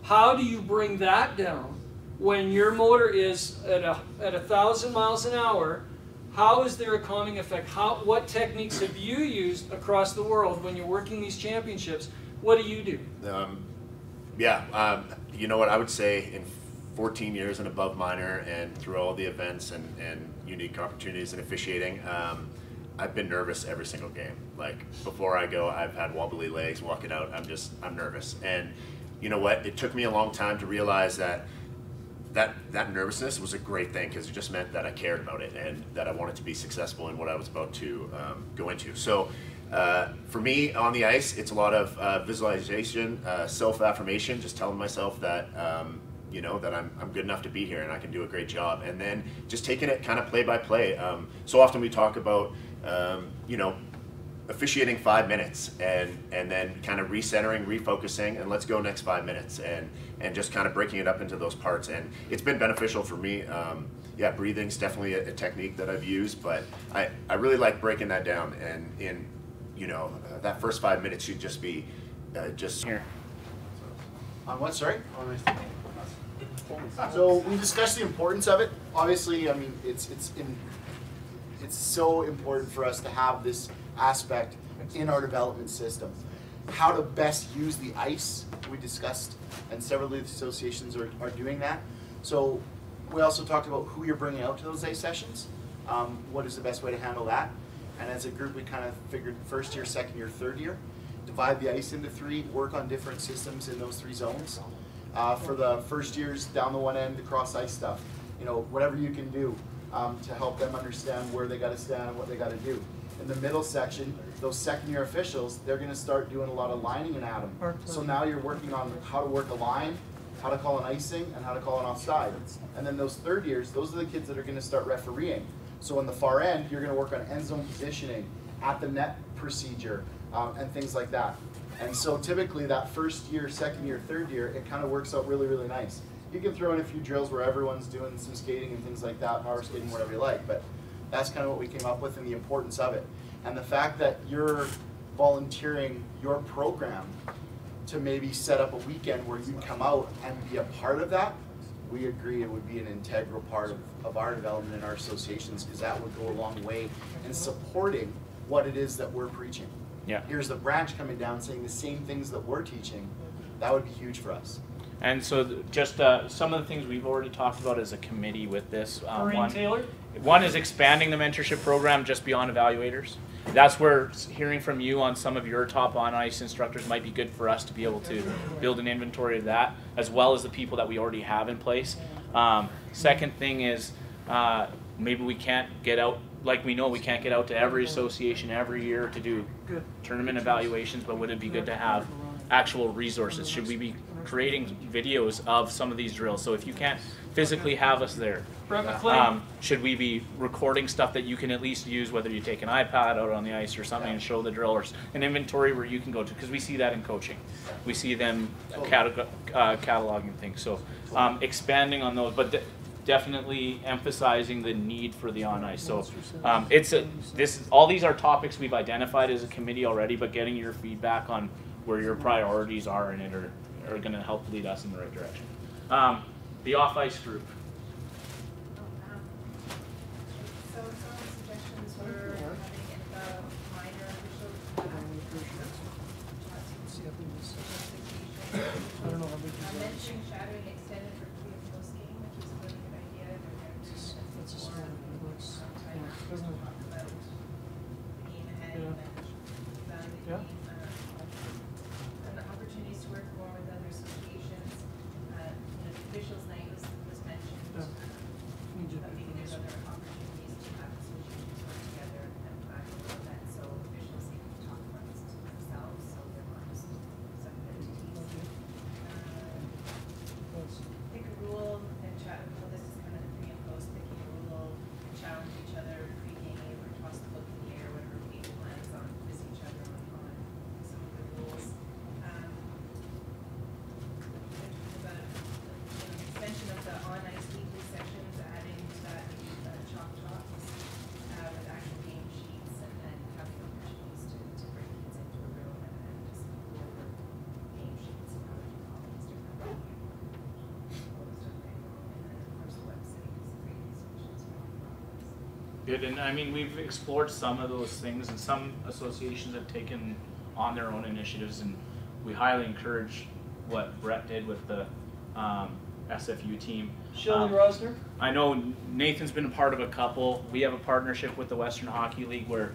How do you bring that down when your motor is at 1,000 miles an hour? How is there a calming effect? What techniques have you used across the world when you're working these championships? What do you do? You know what I would say, in 14 years and above minor and through all the events and unique opportunities in officiating, I've been nervous every single game. Like, before I go, I've had wobbly legs walking out. I'm nervous. And you know what? It took me a long time to realize that nervousness was a great thing, because it just meant that I cared about it and that I wanted to be successful in what I was about to go into. So for me on the ice, it's a lot of visualization, self-affirmation, just telling myself that you know, that I'm good enough to be here and I can do a great job, and then just taking it kind of play by play. So often we talk about you know, officiating 5 minutes and then kind of recentering, refocusing, and let's go next 5 minutes, and just kind of breaking it up into those parts. And it's been beneficial for me. Yeah, breathing's definitely a technique that I've used, but I really like breaking that down, and in, you know, that first 5 minutes should just be just here. On what, sorry? So we discussed the importance of it. Obviously, I mean, it's so important for us to have this aspect in our development system. How to best use the ice, we discussed, and several of the associations are doing that. So we also talked about who you're bringing out to those ice sessions. What is the best way to handle that? And as a group, we kind of figured first year, second year, third year, divide the ice into 3, work on different systems in those 3 zones. For the first years, down the one end, the cross ice stuff, you know, whatever you can do to help them understand where they got to stand and what they got to do. In the middle section, those second year officials, they're going to start doing a lot of lining and atom. So now you're working on how to work a line, how to call an icing, and how to call an offside. And then those third years, those are the kids that are going to start refereeing. So on the far end, you're going to work on end zone positioning, at the net procedure, and things like that. And so typically that first year, second year, third year, it kind of works out really, really nice. You can throw in a few drills where everyone's doing some skating and things like that, power skating, whatever you like, but that's kind of what we came up with and the importance of it. And the fact that you're volunteering your program to maybe set up a weekend where you come out and be a part of that, we agree it would be an integral part of our development in our associations, because that would go a long way in supporting what it is that we're preaching. Yeah. Here's the branch coming down saying the same things that we're teaching. That would be huge for us. And so just some of the things we've already talked about as a committee with this. Maureen Taylor? One is expanding the mentorship program just beyond evaluators. That's where hearing from you on some of your top on-ice instructors might be good for us to be able to build an inventory of that, as well as the people that we already have in place. Second thing is maybe we can't get out, like we know we can't get out to every association every year to do tournament evaluations, but would it be good to have actual resources? Should we be creating videos of some of these drills? So if you can't physically have us there, Brett McLean. should we be recording stuff that you can at least use, whether you take an iPad out on the ice or something and show the drill, or an inventory where you can go to, because we see that in coaching. We see them cataloging things. So expanding on those, but definitely emphasizing the need for the on ice. So all these are topics we've identified as a committee already, but getting your feedback on where your priorities are in it are going to help lead us in the right direction. The off ice group. So some of the suggestions were having it minor official mentioning shadowing extended for pre and post game, which is a really good idea. They're talk about the game ahead and then evaluate the game. And the opportunities to work more with other associations. The officials night was mentioned. But maybe there's other opportunities to have associations work together and plan a little bit, so officials can talk amongst themselves, so they're not just separate entities. Pick a rule and chat with Good, and I mean, we've explored some of those things, and some associations have taken on their own initiatives, and we highly encourage what Brett did with the SFU team. Shelley Rosner? I know Nathan's been a part of a couple. We have a partnership with the Western Hockey League where,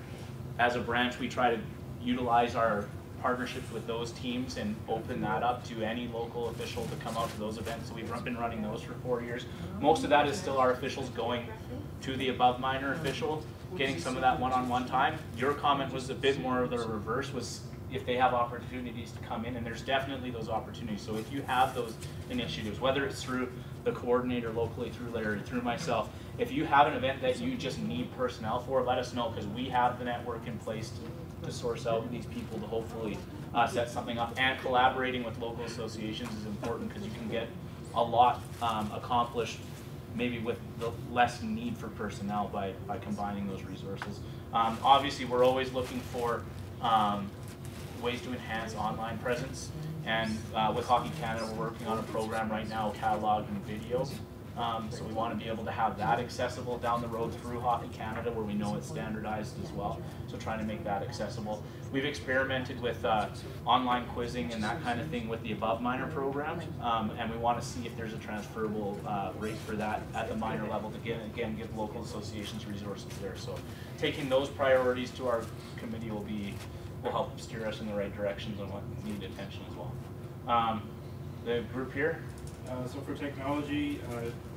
as a branch, we try to utilize our partnerships with those teams and open that up to any local official to come out to those events. So we've been running those for 4 years. Most of that is still our officials going to the above minor official, getting some of that one-on-one time. Your comment was a bit more of the reverse, was if they have opportunities to come in, and there's definitely those opportunities. So if you have those initiatives, whether it's through the coordinator locally, through Larry, through myself, if you have an event that you just need personnel for, let us know, because we have the network in place to source out these people to hopefully set something up. And collaborating with local associations is important because you can get a lot accomplished maybe with the less need for personnel by combining those resources. Obviously, we're always looking for ways to enhance online presence, and with Hockey Canada, we're working on a program right now, cataloging video. So we want to be able to have that accessible down the road through Hockey Canada, where we know it's standardized as well. So trying to make that accessible. We've experimented with online quizzing and that kind of thing with the above minor program, and we want to see if there's a transferable rate for that at the minor level to again give local associations resources there. So taking those priorities to our committee will help steer us in the right directions on what needed attention as well. The group here. So for technology,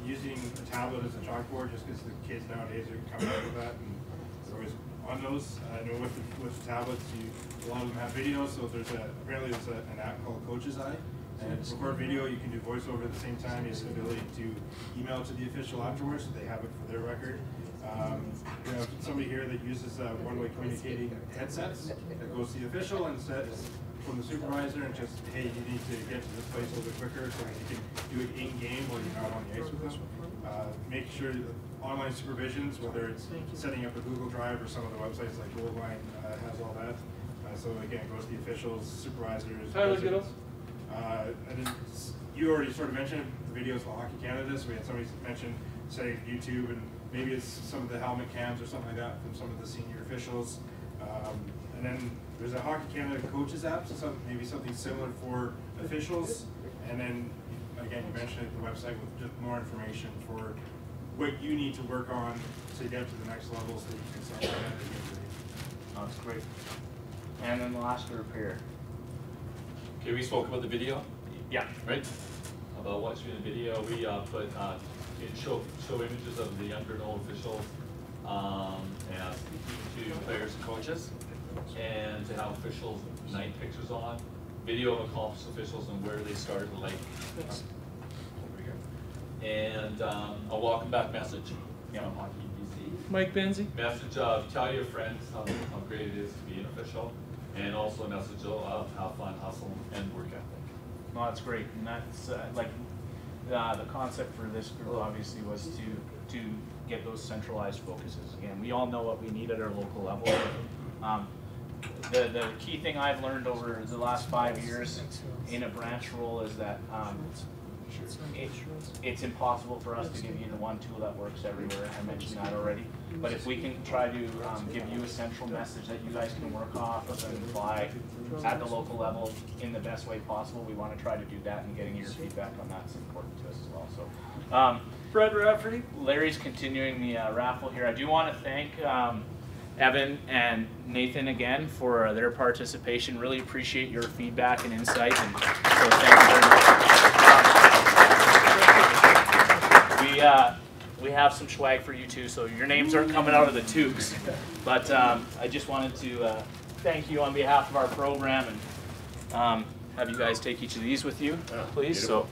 using a tablet as a chalkboard, just because the kids nowadays are coming out of that and they're always on those. I know with the tablets, a lot of them have videos, so apparently there's an app called Coach's Eye. And to record video, you can do voiceover at the same time. You have the ability to email to the official afterwards, so they have it for their record. We have somebody here that uses one-way communicating headsets that goes to the official and says from the supervisor and just, hey, you need to get to this place a little bit quicker, so that you can do it in-game while you're not on the ice with them. Make sure that online supervisions, whether it's setting up a Google Drive or some of the websites like Goldline has all that. So again, it goes to the officials, supervisors. Tyler Goodall. And then you already sort of mentioned the videos of Hockey Canada, so we had somebody mention, say, YouTube, and maybe it's some of the helmet cams or something like that from some of the senior officials. And then there's a Hockey Canada coaches app, so maybe something similar for officials. And then, again, you mentioned the website with just more information for what you need to work on to get to the next level so that you can start that at the end of the day. That's great. And then the last group here. Okay, we spoke about the video. Yeah. Right? About watching the video, we put show images of the younger known officials and speaking to players and coaches, and to have officials night pictures on, video of accomplished officials and where they started, like over here, and a welcome back message from Hockey BC. Mike Benzie. Message of tell your friends how great it is to be an official, and also a message of have fun, hustle, and work ethic. No, that's great, and that's the concept for this group obviously was to get those centralized focuses. Again, we all know what we need at our local level. The key thing I've learned over the last 5 years in a branch role is that it's impossible for us to give you the one tool that works everywhere. I mentioned that already. But if we can try to give you a central message that you guys can work off of and apply at the local level in the best way possible, we want to try to do that, and getting your feedback on that's important to us as well. So, Fred Rafferty. Larry's continuing the raffle here. I do want to thank Evan and Nathan again for their participation. Really appreciate your feedback and insight, and so thank you very much. We have some swag for you too, so your names aren't coming out of the tubes. But I just wanted to thank you on behalf of our program, and have you guys take each of these with you, please. Beautiful. So,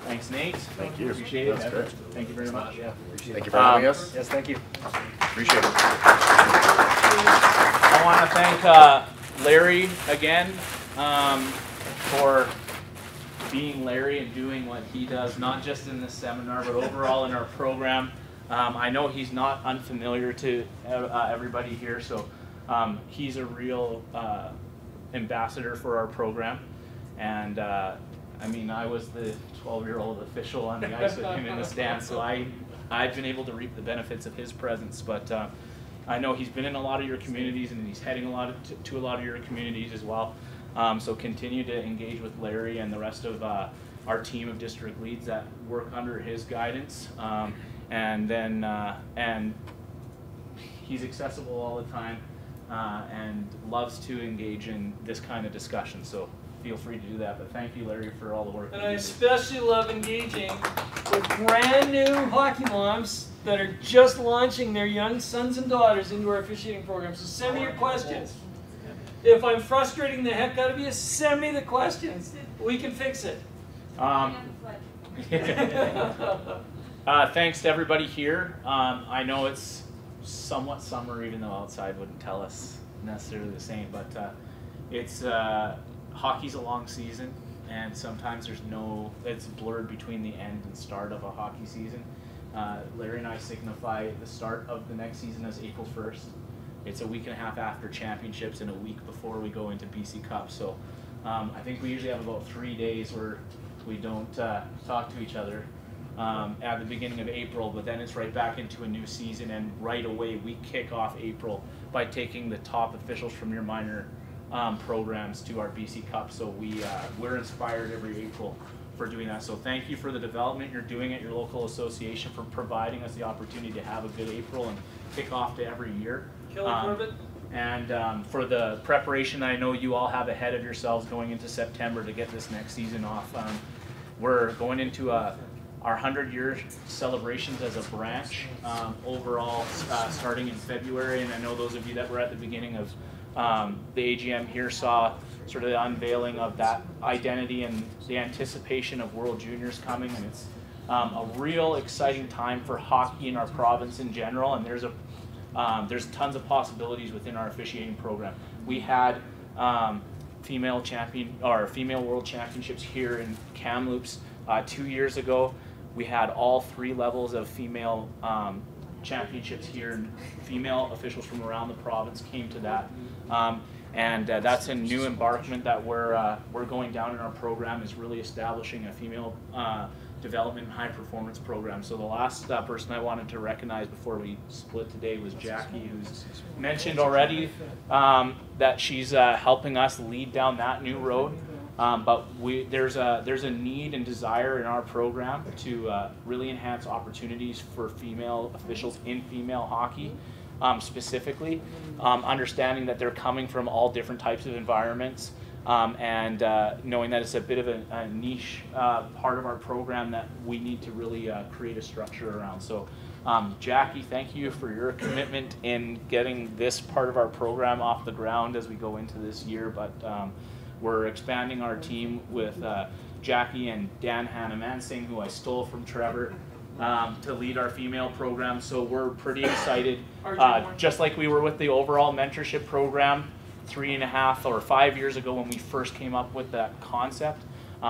thanks, Nate. Thank you. Appreciate it. That's great. Thank you very much. Yeah, appreciate Thank it. you for having us. Yes, thank you. Appreciate it. I want to thank Larry again for being Larry and doing what he does, not just in this seminar, but overall in our program. I know he's not unfamiliar to everybody here, so he's a real ambassador for our program. And I mean, I was the 12-year-old official on the ice with him in the stands, so I I've been able to reap the benefits of his presence, but I know he's been in a lot of your communities, and he's heading to a lot of your communities as well. So continue to engage with Larry and the rest of our team of district leads that work under his guidance, and he's accessible all the time and loves to engage in this kind of discussion. So feel free to do that. But thank you, Larry, for all the work. And I especially love engaging with brand new hockey moms that are just launching their young sons and daughters into our officiating program. So send me your questions. If I'm frustrating the heck out of you, send me the questions. We can fix it. Thanks to everybody here. I know it's somewhat summer, even though outside wouldn't tell us necessarily the same, but it's hockey's a long season, and sometimes it's blurred between the end and start of a hockey season. Larry and I signify the start of the next season as April 1st. It's a week and a half after championships and a week before we go into BC Cup. So I think we usually have about 3 days where we don't talk to each other at the beginning of April, but then it's right back into a new season, and right away we kick off April by taking the top officials from your minor programs to our BC Cup. So we're inspired every April for doing that. So thank you for the development you're doing at your local association, for providing us the opportunity to have a good April and kick off to every year. Kelly Corbett. And for the preparation I know you all have ahead of yourselves going into September to get this next season off. We're going into our 100-year celebrations as a branch overall starting in February, and I know those of you that were at the beginning of the AGM here saw sort of the unveiling of that identity and the anticipation of World Juniors coming, and it's a real exciting time for hockey in our province in general, and there's tons of possibilities within our officiating program. We had female World Championships here in Kamloops 2 years ago. We had all 3 levels of female championships here, and female officials from around the province came to that. And that's a new embarkment that we're going down in our program, is really establishing a female development and high performance program. So the last person I wanted to recognize before we split today was Jackie, who's mentioned already that she's helping us lead down that new road. But there's a need and desire in our program to really enhance opportunities for female officials in female hockey, specifically, understanding that they're coming from all different types of environments, and knowing that it's a bit of a niche part of our program that we need to really create a structure around. So Jackie, thank you for your commitment in getting this part of our program off the ground as we go into this year. But we're expanding our team with Jackie and Dan Hannamansing, who I stole from Trevor, to lead our female program. So we're pretty excited. Just like we were with the overall mentorship program 3.5 or 5 years ago when we first came up with that concept,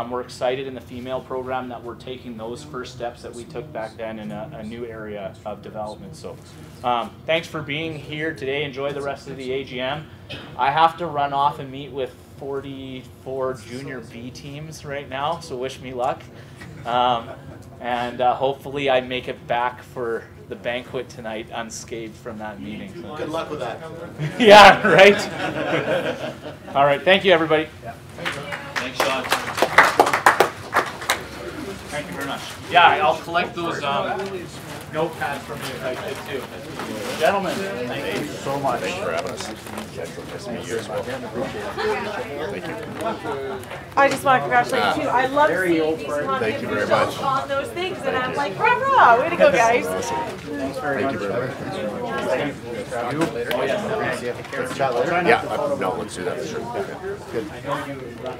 we're excited in the female program that we're taking those first steps that we took back then in a new area of development. So thanks for being here today. Enjoy the rest of the AGM. I have to run off and meet with 44 junior B teams right now, so wish me luck. And hopefully I make it back for the banquet tonight unscathed from that meeting. So. Good luck with that. Yeah, right? All right, thank you, everybody. Yeah. Thanks, Sean. Thank you very much. Yeah, I'll collect those notepads from you if I could too. Gentlemen, thank you so much. Thanks for having us. Nice to meet you as well. Thank you. I just want to congratulate you too. I love seeing these Thank you very much. on those things, and I'm like, bravo, way to go, guys. Thanks very much. Thank you very much. Oh, yeah. Let's chat later. Yeah, no, let's do that for sure. Good.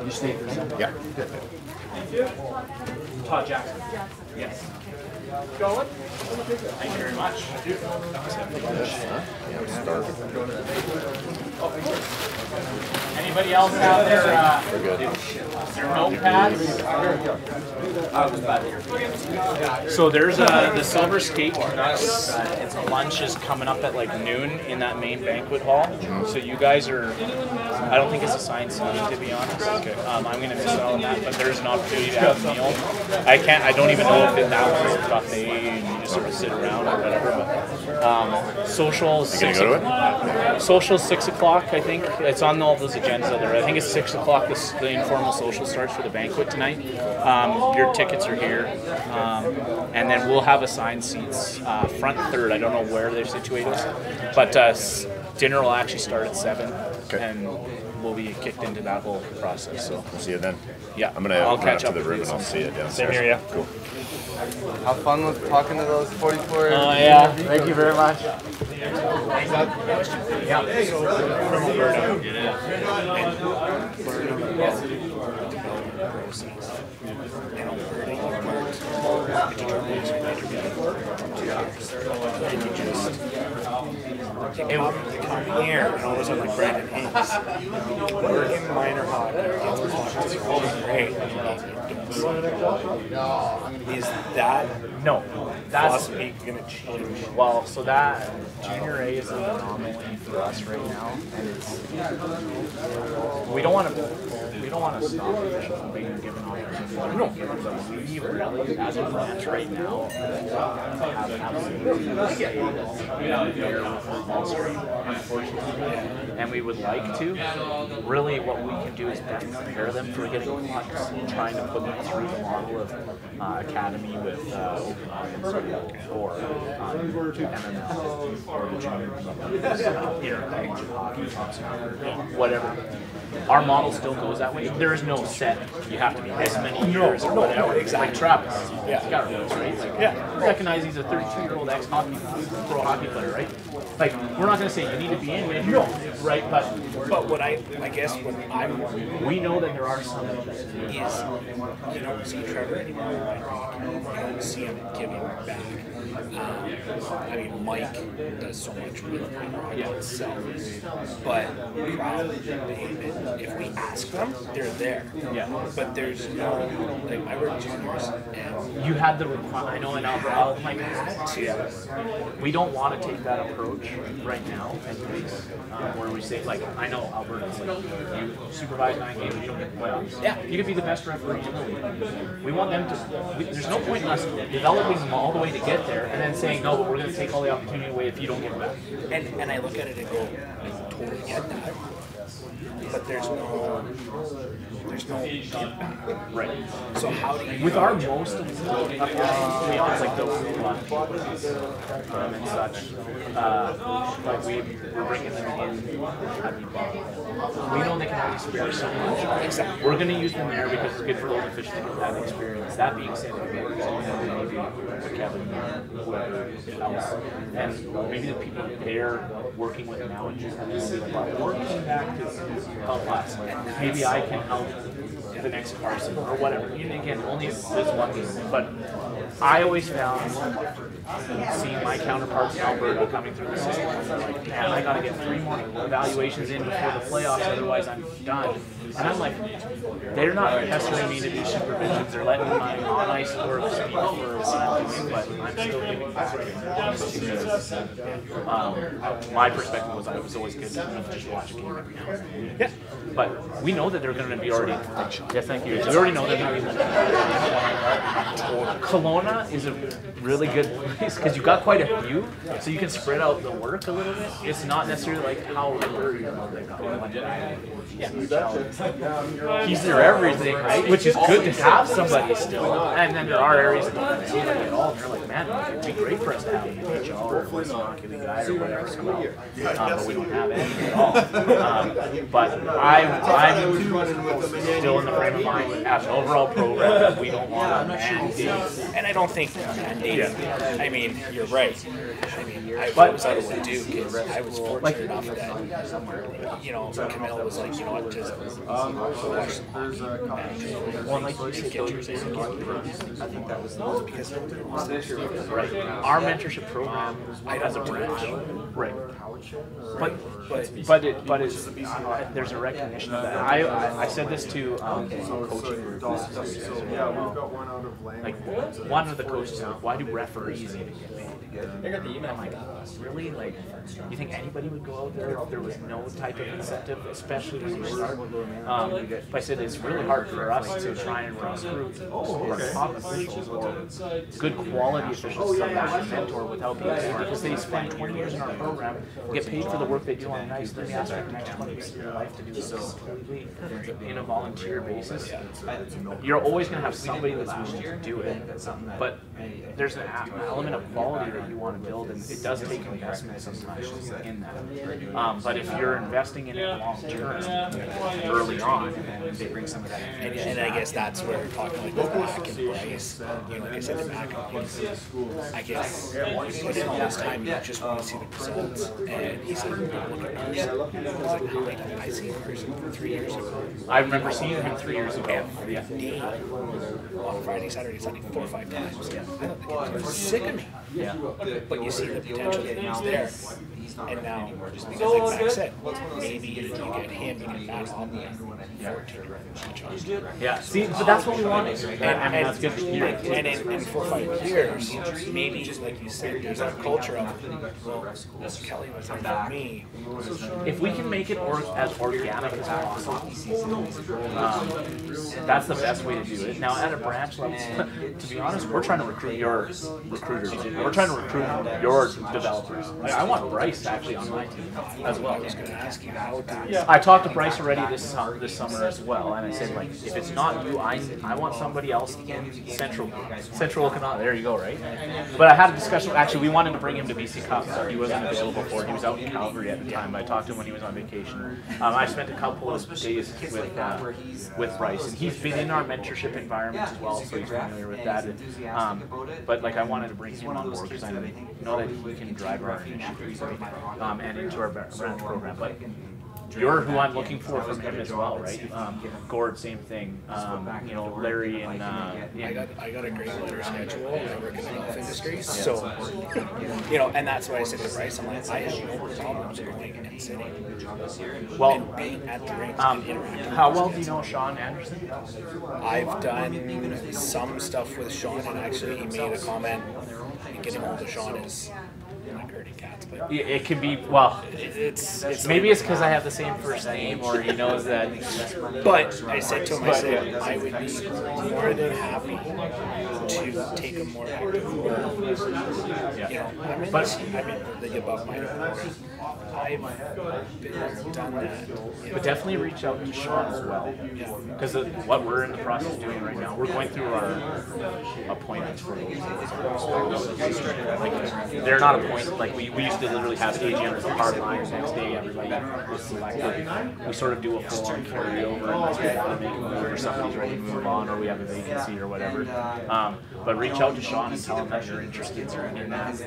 You stay for some? Yeah. Good. Todd Jackson. Yes. Going? Thank you very much. Anybody else have their notepads? So there's the Silver Skate Canucks. It's lunch is coming up at like noon in that main banquet hall. So you guys are, I don't think it's assigned seating, to be honest. I'm going to miss out on that, but there's an opportunity to have a meal. I don't even know if that one's tough. cafe and you just sort of sit around or whatever. But social, You gonna go to it? social 6 o'clock, I think. It's on all those agendas out there. I think it's 6 o'clock. The informal social starts for the banquet tonight. Your tickets are here, and then we'll have assigned seats front third. I don't know where they're situated, but dinner will actually start at 7, and we'll be kicked into that whole process. So We'll see you then. yeah, I'm gonna I'll run catch up up to the with room you and I'll see you downstairs. Same here, yeah. Cool. How fun was talking to those 44? Oh yeah, thank you very much. Here, and all of a sudden, like Brandon Hayes, working minor hockey against Hawks, all great. Is that that's possibly going to change? Well, so that junior A is an anomaly for us right now, and it's we don't want to stop it from being given opportunity. No, we really, as a branch right now, have absolutely stayed here with Wall Street, unfortunately, and we would like to. Really, what we can do is best prepare them for getting pucks and trying to put them through the model of academy with Okanagan or MML or the junior intercollegiate hockey, Thompson, whatever. Our model still goes that way. There is no set. You have to be this many years or whatever. Exactly. Like Travis, he's got rules, right? Like, recognize he's a 32-year-old ex-hockey pro hockey player, right? Like, we're not going to say you need to be in, right? But what I guess what I'm we know that there are some is you don't see Trevor anymore. You don't see him giving back. I mean, Mike does so much with himself, but if we ask them, they're there. Yeah. But there's no, like, I work juniors, and you had the requirement. I know in Alberta, like, we don't want to take that approach right now, anyways, where we say, like, I know Alberta's like, you supervise 9 games, you don't get the playoffs. Yeah, you could be the best referee in the league. We want them to. There's no point in us developing them all the way to get there and then saying no, but we're going to take all the opportunity away if you don't get it back. And I look at it and go, I totally get that. But there's no give back. Right. So how do you... With our most of the, to be honest, like the and such, like we're bringing them in, we know they can have experience so much. Exactly. We're going to use them there because it's good for those officials to get that experience. That being said, maybe Kevin, whoever else, and maybe the people they're working with now and just working back to help us. Maybe I can help the next Carson or whatever. And again, only this one game. But I always found seeing my counterparts in Alberta coming through the system, like, man, I gotta get 3 more evaluations in before the playoffs, otherwise I'm done. And I'm like, they're not pestering me to do supervisions, they're letting my on-ice work speak for what I'm doing, but I'm still giving back because my perspective was I was always good to just watch a game every now and then. Yeah. But we know that they're going to be already. Yes, thank you. We already know they're going to be. Kelowna is a really good place because you've got quite a few, so you can spread out the work a little bit. It's not necessarily like how he's their everything, right? Which is good to have somebody still. And then there are areas that don't feel like it all. And they're like, man, it'd be great for us to have an NHL or a hockey guy or whatever come out. But we don't have any at all. But I'm still in the frame of mind as an overall program that we don't want to mandate. And I don't think mandate. I mean, you're right. I mean, I was out of Duke, and I was fortunate enough that, you know, Camille was like, you know what, just watch some hockey. Well, like you said, get yours in. I think that was because right. Our mentorship program as a branch, right? But it's there's a recognition of that. I said this to coaching group. Like one of the coaches said, why do referees even get paid? And I'm like, really? Like, you think anybody would go out there if there was no type of incentive, especially when you start? But I said it's really hard for us to try and recruit top officials or good quality officials to mentor without being paid, because they spend 20 years in our program, get paid for the work they do on the ice, then they ask for the next 20 years of their life to do so completely in a volunteer basis. You're always going to have somebody that's willing to do it, but there's an element of quality that you want to build, and it does take investment sometimes in that. But if you're investing in it long term, early on, and they bring some of that in. And I guess that's where we're talking like with Mac and Bryce. You know, like I said, the Mac, I guess you put in all this time, you just want to see the results. And he said, look at ours. I was like, how many times I seen ours 3 years ago? I remember seeing him 3 years ago. Every day, on Friday, Saturday, Sunday, 4 or 5 times. I thought the kids were sick of me. Yeah. But you see the potential that he's there. And now, just because like Max said, maybe you get him, you get Matt Hoffman. Yeah, see, but that's what we wanted. And that's good to hear. And in 4 or 5 years, maybe just like you said, there's that culture of, well, Kelly was like for me. If we can make it as organic as possible, that's the best way to do it. Now, at a branch level, to be honest, we're trying to recruit your recruiters. We're trying to recruit your developers. Like, I want Bryce actually on my team as well. I was going to ask you how to. I talked to Bryce already this summer as well, and I said, like, if it's not you, I want somebody else in Central Okanagan. There you go, right? But I had a discussion. Actually, we wanted to bring him to BC Cup. He wasn't available for it. He was out in Calgary at the time. But I talked to him when he was on vacation. I spent a couple of days with Bryce, and he's been in our mentorship environment as well, so he's familiar with that. But like, I wanted to bring him on board because I know that he can drive our initiatives and into our branch program. But you're who I'm looking for from him as well, right? Gord, same thing. You know, Larry and I got a great letter schedule. I work in the golf industry, so you know, and that's why I said to Bryce, I'm like, I have no problems going and sitting, and being at the rink and interacting. How well do you know Sean Anderson? I've done some stuff with Sean, and actually he made a comment. Getting hold of Sean is like herding cats, but it can be, well, it's maybe it's because I have the same first name, or he knows that. But I said to him, I said, I would be more than happy to take a more active role. You know, I'm in the above my role. I've been there, done that. But definitely reach out to Sean as well, because what we're in the process of doing right now, we're going through our appointments for those. Like, they're not appointed. Like, we used to literally have AGM as a hard line. Next day, everybody was selected. We sort of do a full carryover unless we want to make a move, or somebody's ready to move on, or we have a vacancy or whatever. But reach out to Sean and tell him that you're interested in that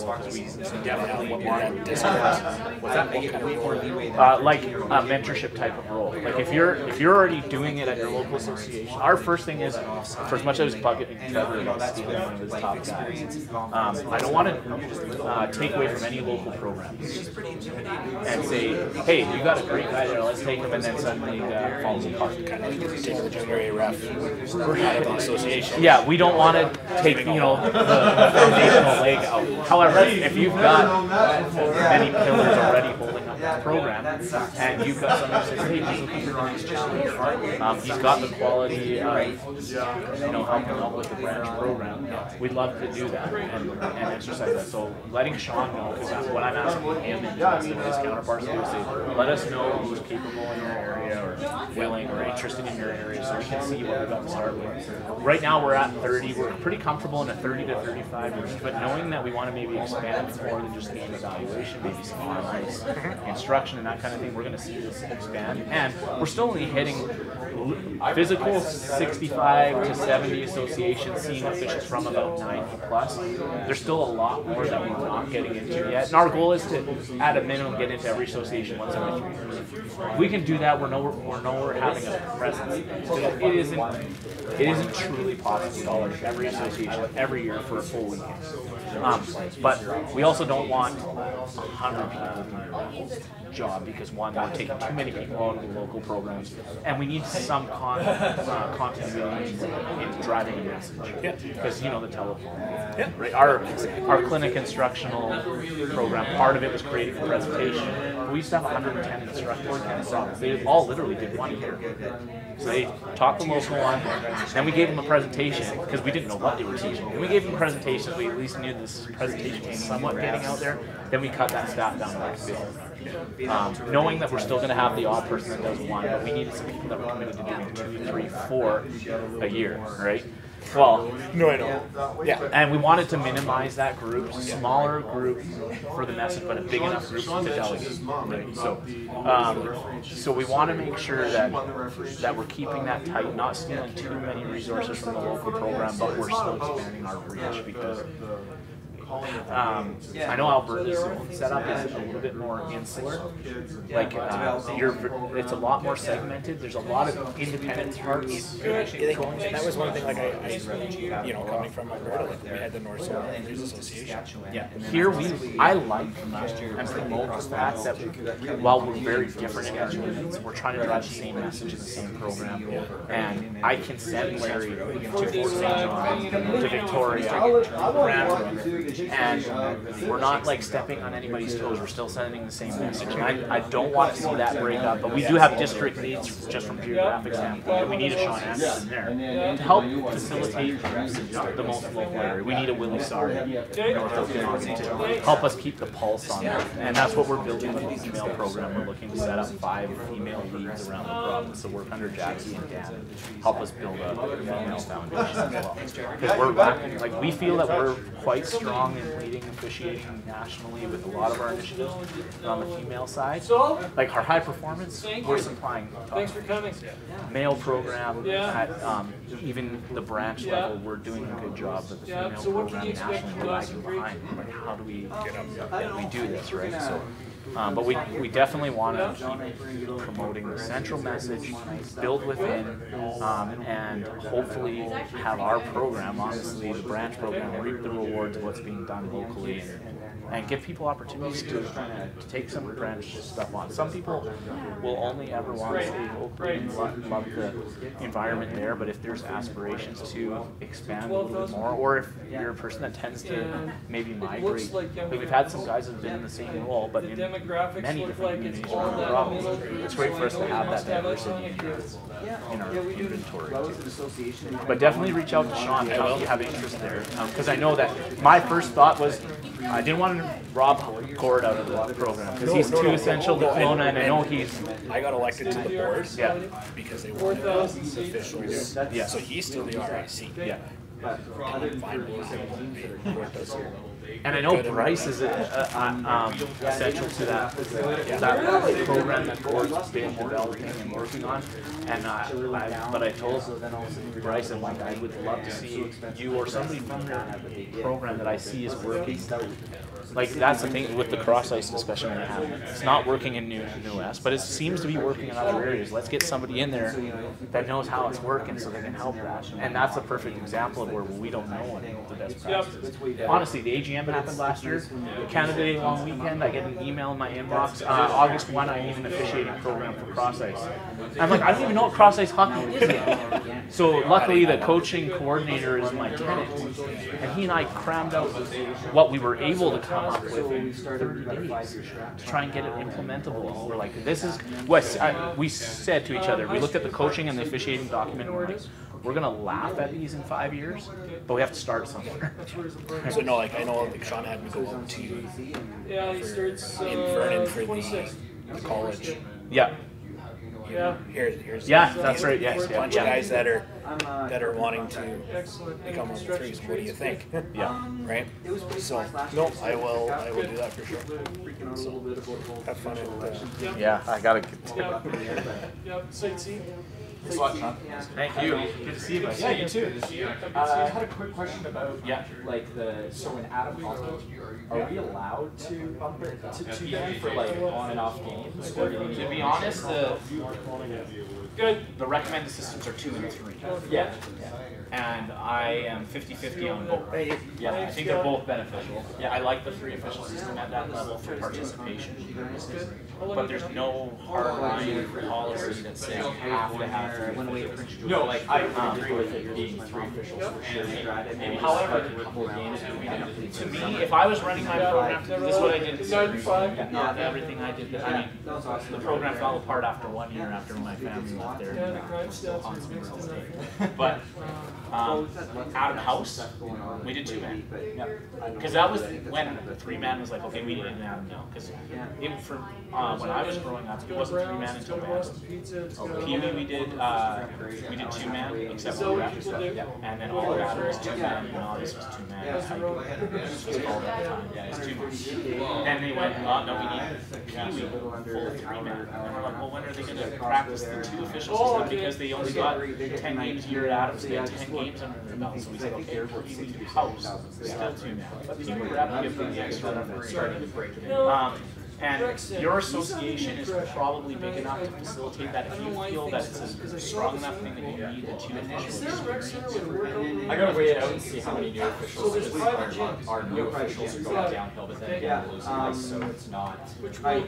role, because we definitely want to. What's that? Like a mentorship type of role. Like, if you're already doing it at your local association, our first thing is, for as much as I was bucketing Trevor about stealing one of his top guys, I don't want to take away from any local programs and say, hey, you got a great guy there, let's take him, and then suddenly falls apart. Kind of like taking the junior A ref out of the association. Yeah, we don't want to take, you know, the foundational leg out. However, if you've got many pillars already holding up that program, and you've got someone who says, hey, he's looking for the next challenge, he's got the quality of, you know, helping out with the branch program, we'd love to do that and exercise that. So letting Sean know, because what I'm asking him and his counterparts to say, let us know who's capable in your area, or willing, or interested in your area, so we can see what we've got to start with. Right now we're at 30. We're pretty comfortable in a 30 to 35 range, but knowing that we want to maybe expand more than just game evaluation, maybe some on-ice instruction and that kind of thing, we're going to see this expand. And we're still only hitting physical 65 to 70 associations, seeing officials from about 90 plus. There's still a lot more that we're not getting into yet. And our goal is to, at a minimum, get into every association once every 3 years. If we can do that, we're nowhere having a presence. It isn't truly possible to every association every year for a full weekend. But we also don't want 100 people doing your job, because one, we're taking too many people out of the local programs, and we need some continuity in driving a message. Because, you know, the telephone. Right? Our clinic instructional program, part of it was created for presentation, we used to have 110 instructors in the province. They all literally did 1 year. So they taught the local one, then we gave them a presentation, because we didn't know what they were teaching. And we gave them a presentation, we at least knew this presentation was somewhat getting out there, then we cut that staff down to like 50. Knowing that we're still going to have the odd person that does 1, but we needed some people that were committed to doing 2, 3, 4 a year, right? Well, no, I know. Yeah. And we wanted to minimize that group, smaller group for the message, but a big enough group to delegate. Right? So we want to make sure that we're keeping that tight, not stealing too many resources from the local program, but we're still expanding our reach because I know Alberta's setup is a little bit more insular. Like it's a lot more segmented. There's a lot of independent parts. That was one thing. Like I you know, coming from Alberta, like we had the North Solar Owners Association. Yeah. Here I like and promote the fact that while we're very different as units, we're trying to drive the same message in the same program. And I can send Larry to Fort St. John, to Victoria, Brandon. And we're not like stepping on anybody's toes. We're still sending the same message. And I don't want to see that break up. But we do have district needs just from geographic standpoint. We need a Sean Anderson there to help facilitate the most local area. We need a Willie Sardi north of Kentucky to help us keep the pulse on that. And that's what we're building with the email program. We're looking to set up 5 email leads around the province to work under Jackie and Dan and help us build up an email foundation as well. Because we're we feel that we're quite strong in leading officiating nationally with a lot of our initiatives on the female side. Like our high performance, we're supplying male program at even the branch level. We're doing a good job with the female program nationally. We're lagging behind. Like how do we do this, right? So. But we definitely want to keep promoting the central message, build within, and hopefully have our program, honestly, the branch program, reap the rewards of what's being done locally and give people opportunities to take some branch stuff on. Some people will only ever want to stay local and love the environment there, but if there's aspirations to expand a little bit more, or if you're a person that tends to maybe migrate, like we've had some guys that have been in the same role, but in many different communities around the province. It's great for us to have that diversity in our inventory too. But definitely reach out to Sean if you have interest there, because I know that my first thought was I didn't want to rob Gord out of the program because he's too essential to Kelowna, and I know I got elected to the board because they wanted officials. Yeah. So he's still the RIC. Yeah. And And I know Bryce is essential to that program that Gord's been developing and working on. And but I told Bryce, I'm like, I would love to see you or somebody from your program that I see is working. Like that's the thing with the cross ice discussion we're having. It's not working in New West, but it seems to be working in other areas. Let's get somebody in there that knows how it's working so they can help that. And that's a perfect example of where we don't know the best practices. Honestly, the AGM happened last year. Canada Day long weekend, I get an email in my inbox. August 1, I need an officiating program for cross ice. I'm like, I don't even know what cross ice hockey is yet. So luckily, the coaching coordinator is my tenant, and he and I crammed out what we were able to come up with in 30 days to try and get it implementable. We're like, this is what we said to each other. We looked at the coaching and the officiating document, and we're like, we're gonna laugh at these in 5 years, but we have to start somewhere. So no, like I know, like Sean had me go out to he starts in Vernon for the college. Yeah. Yeah. Here's that's right. Yes, a bunch of guys that are wanting to become on the threes. What do you think? Yeah. Right. So no, I will do that for sure. So have fun at yeah, I gotta get to Yep. Sightseeing. Thanks a lot, Sean. Thank you. Good to see you, buddy. Yeah, you too. I had a quick question about like so in Adam Hollow, are we allowed to bump it to 2 then for like on and off games? Or to be honest, the recommended systems are 2 and 3. Yeah. And I am 50-50 on both. Yeah, I think they're both beneficial. Yeah, I like the 3 official system at that level for participation purposes, but there's no hard line policy that says you have to have or I went away to Prince George. No, like I agree with it being 3 officials for sure. Maybe However, just like a couple of games. to me, if I was running my program, this is what I did. Not everything I did. I mean, the program fell apart after 1 year after my family left there. And was still on some real estate. But out of house, we did 2-man. Because that was when the 3-man was like, okay, we need an Adam now. Because for when I was growing up, it wasn't 3-man until band. Pee-wee we did 2-man, except for rep. And then all of that was 2-man, and all this was 2-man. That's how it was called at the time. Yeah, it's 2-man. Then they went, oh, no, we need Pee-wee for 3-man. And we're like, well, when are they going to practice the 2 official system? Because they only got 10 games a year at Adams. They had 10 games under their belt. So we said, okay, Pee-wee house, still 2-man. But Pee-wee rep, give them the extra number starting to break it in. And your association is probably big enough to facilitate that if you feel that it's a strong enough thing that you need the 2 official experience. I gotta weigh it out and see how many new officials are new officials are going downhill, but then again, we're losing ice, so it's not.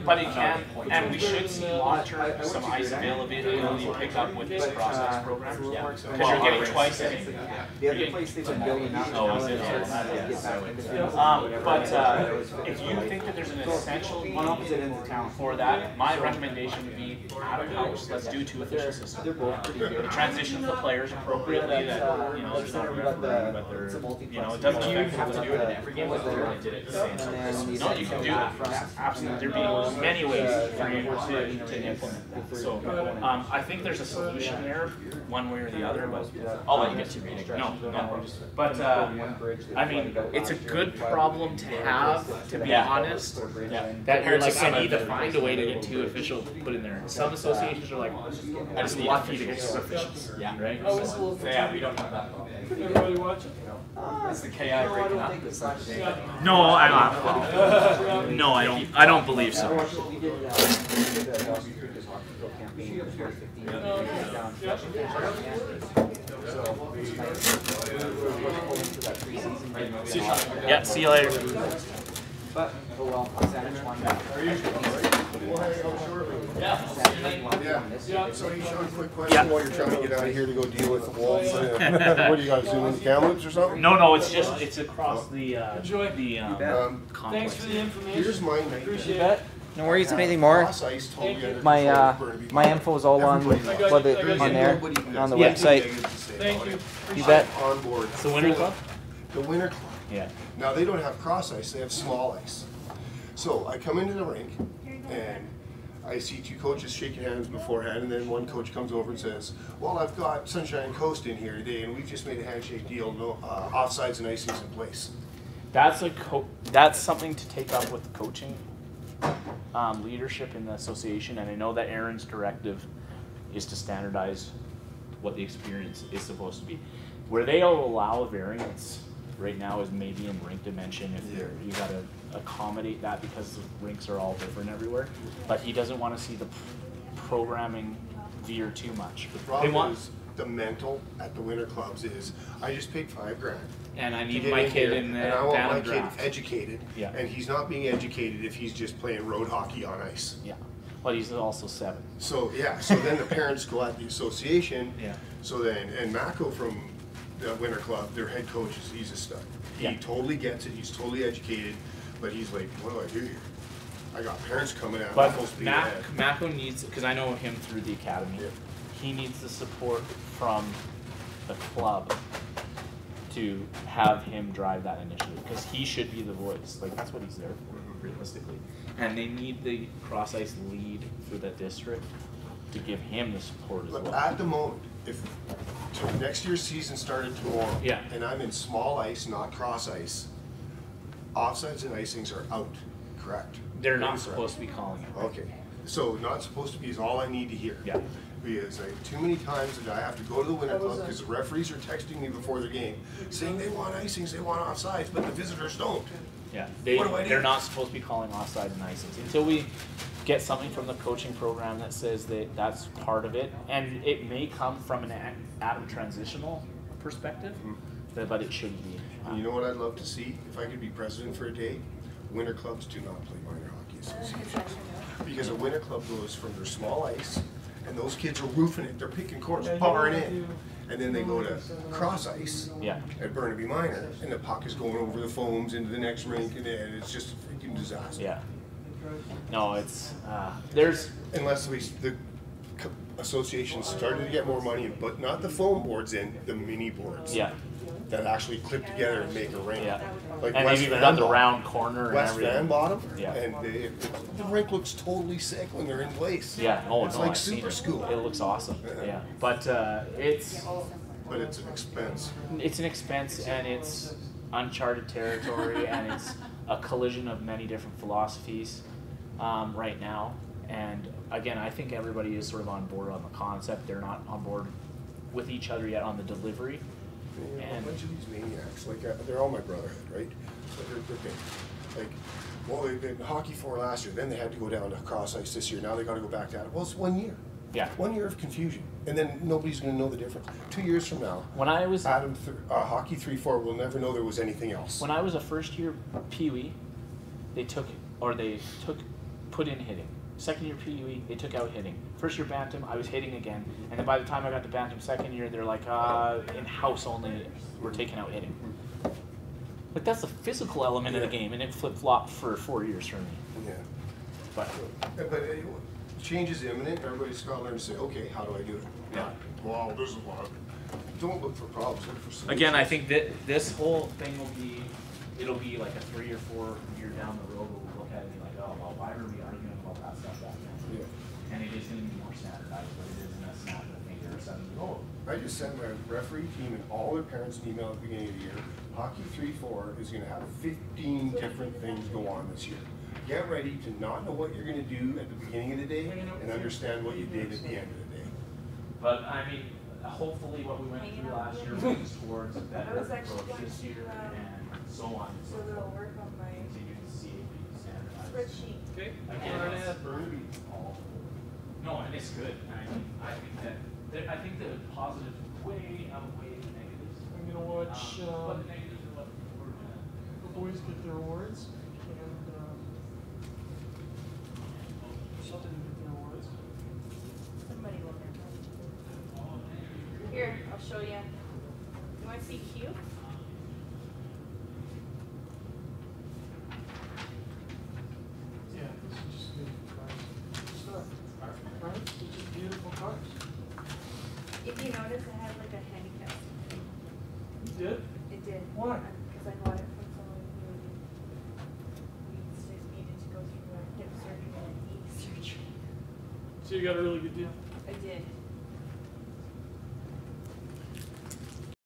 But it can, and we should see monitor some ice availability pick up with this process program. Because you're getting twice a day. The other place they've been building up. Oh, is it? But if you think that there's an essential opposite ends of town for that, my recommendation would be out of house. Let's do 2 official systems. They're both pretty good. Transition the players appropriately. That there's not a referee, but they're it doesn't have to do it in every game. Was there? I did it the same. No, you can do that. Absolutely, there'd be many ways for you to implement that. So I think there's a solution there, one way or the other. But I'll let you get to reading. No. But I mean, it's a good problem to have, to be honest. That you're like, I need to find a way to get 2 officials put in there. Some associations are like, I just need to get 2 officials. Yeah. Right? So, yeah, we don't have that. Everybody watching? Is the KI breaking up this day? No, I'm not. No, I don't believe so. Yeah, see you later. But, oh well, Sandwich won that. Yeah. So you showing a quick question while you're trying to get out of here to go deal with the wolves? What do you got, zoom in the Kamloops or something? No, it's across the Enjoy. complex. Thanks for the information. Here's my Appreciate it. No worries, anything more? My info is all on there on the website. Thank you. You bet. On board. It's the Winter Club? The Winter Club. Yeah. Now they don't have cross ice, they have small ice. So I come into the rink and I see 2 coaches shaking hands beforehand, and then one coach comes over and says, well, I've got Sunshine Coast in here today and we've just made a handshake deal, no offsides and icing's in place. That's something to take up with the coaching leadership in the association, and I know that Aaron's directive is to standardize what the experience is supposed to be. Where they'll allow a variance right now is maybe in rink dimension if you got to accommodate that because the rinks are all different everywhere. But he doesn't want to see the programming veer too much. The problem is the mental at the Winter Clubs is I just paid $5,000. And I need my kid in the and I want my draft. kid educated, and he's not being educated if he's just playing road hockey on ice. Yeah, but he's also 7. So so then the parents go at the association. Yeah. So then, and Mako from the Winter Club, their head coach, he's a stud. He totally gets it. He's totally educated, but he's like, what do I do here? I got parents coming out. But Mako needs, because I know him through the academy. Yeah. He needs the support from the club to have him drive that initiative, because he should be the voice. Like, that's what he's there for, realistically. And they need the cross ice lead for the district to give him the support as well. But at the moment, if next year's season started tomorrow, and I'm in small ice, not cross ice, offsides and icings are out, correct? They're not supposed to be calling it. Right? Okay, so not supposed to be is all I need to hear. Yeah. Because too many times that I have to go to the Winter Club because the referees are texting me before the game saying they want icings, they want offsides, but the visitors don't. Yeah, what do I do? They're not supposed to be calling offside and icings until we get something from the coaching program that says that that's part of it, and it may come from an Adam transitional perspective, but it shouldn't be. You know what I'd love to see if I could be president for a day? Winter Clubs do not play minor hockey associations because a Winter Club goes from their small ice and those kids are roofing it, they're picking courts, barring in. And then they go to cross ice at Burnaby Minor, and the puck is going over the foams into the next rink, and it's just a freaking disaster. Yeah. No, it's, there's... Unless the association started to get more money, but not the foam boards in, the mini boards. Yeah. That actually clip together and make a rink. Yeah. Like and West they've even Van done the round corner and West everything. Van bottom, Yeah. and the rink looks totally sick when they're in place. Yeah, oh, it's no, like I've seen super it. school. It looks awesome. Yeah, but it's. But it's an expense. It's an expense, and it's uncharted territory, and it's a collision of many different philosophies right now. And again, I think everybody is sort of on board on the concept. They're not on board with each other yet on the delivery. And a bunch of these maniacs, like they're all my brotherhood, right? But they're big. Like, well, they did hockey 4 last year, then they had to go down to cross ice this year. Now they got to go back to it. Well, it's 1 year. Yeah. 1 year of confusion, and then nobody's going to know the difference. 2 years from now, when I was hockey 3-4 will never know there was anything else. When I was a first year Pee Wee, they put in hitting. Second year Pee Wee, they took out hitting. First year Bantam, I was hitting again. And then by the time I got to Bantam second year, they're like, in house only, we're taking out hitting. But that's the physical element of the game, and it flip-flopped for 4 years for me. Yeah. But change is imminent. Everybody's got to learn to say, okay, how do I do it? Yeah. Well, this is what. Don't look for problems. Look for solutions. Again, I think that this whole thing it'll be like a 3 or 4 year down the road. We'll look at it and be like, oh, well, why were we arguing about that stuff back then? Yeah. And it is going to be more standardized, but it isn't as standard. I think there are 7-year-old. I just sent my referee team and all their parents an email at the beginning of the year. Hockey 3-4 is going to have 15 different things go on this year. Get ready to not know what you're going to do at the beginning of the day and understand what you did at the end of the day. But I mean, hopefully what we went through last year moves towards a better approach this year and so on and so forth. Continue to see it be standardized. Okay. Again, no, and it's good. I think the positives way outweigh the negatives. I'm gonna watch but the negatives are what we're gonna. the boys get their awards and something to get their awards. Somebody will get Here, I'll show you. You want to see Q? Yeah, this is just beautiful cars. Stuff. Right? It's just beautiful cars. If you notice, it has like a handicap. You did? It did. Why? Because I bought it from someone who needed to go through a hip surgery and a knee surgery. So you got a really good deal. I did.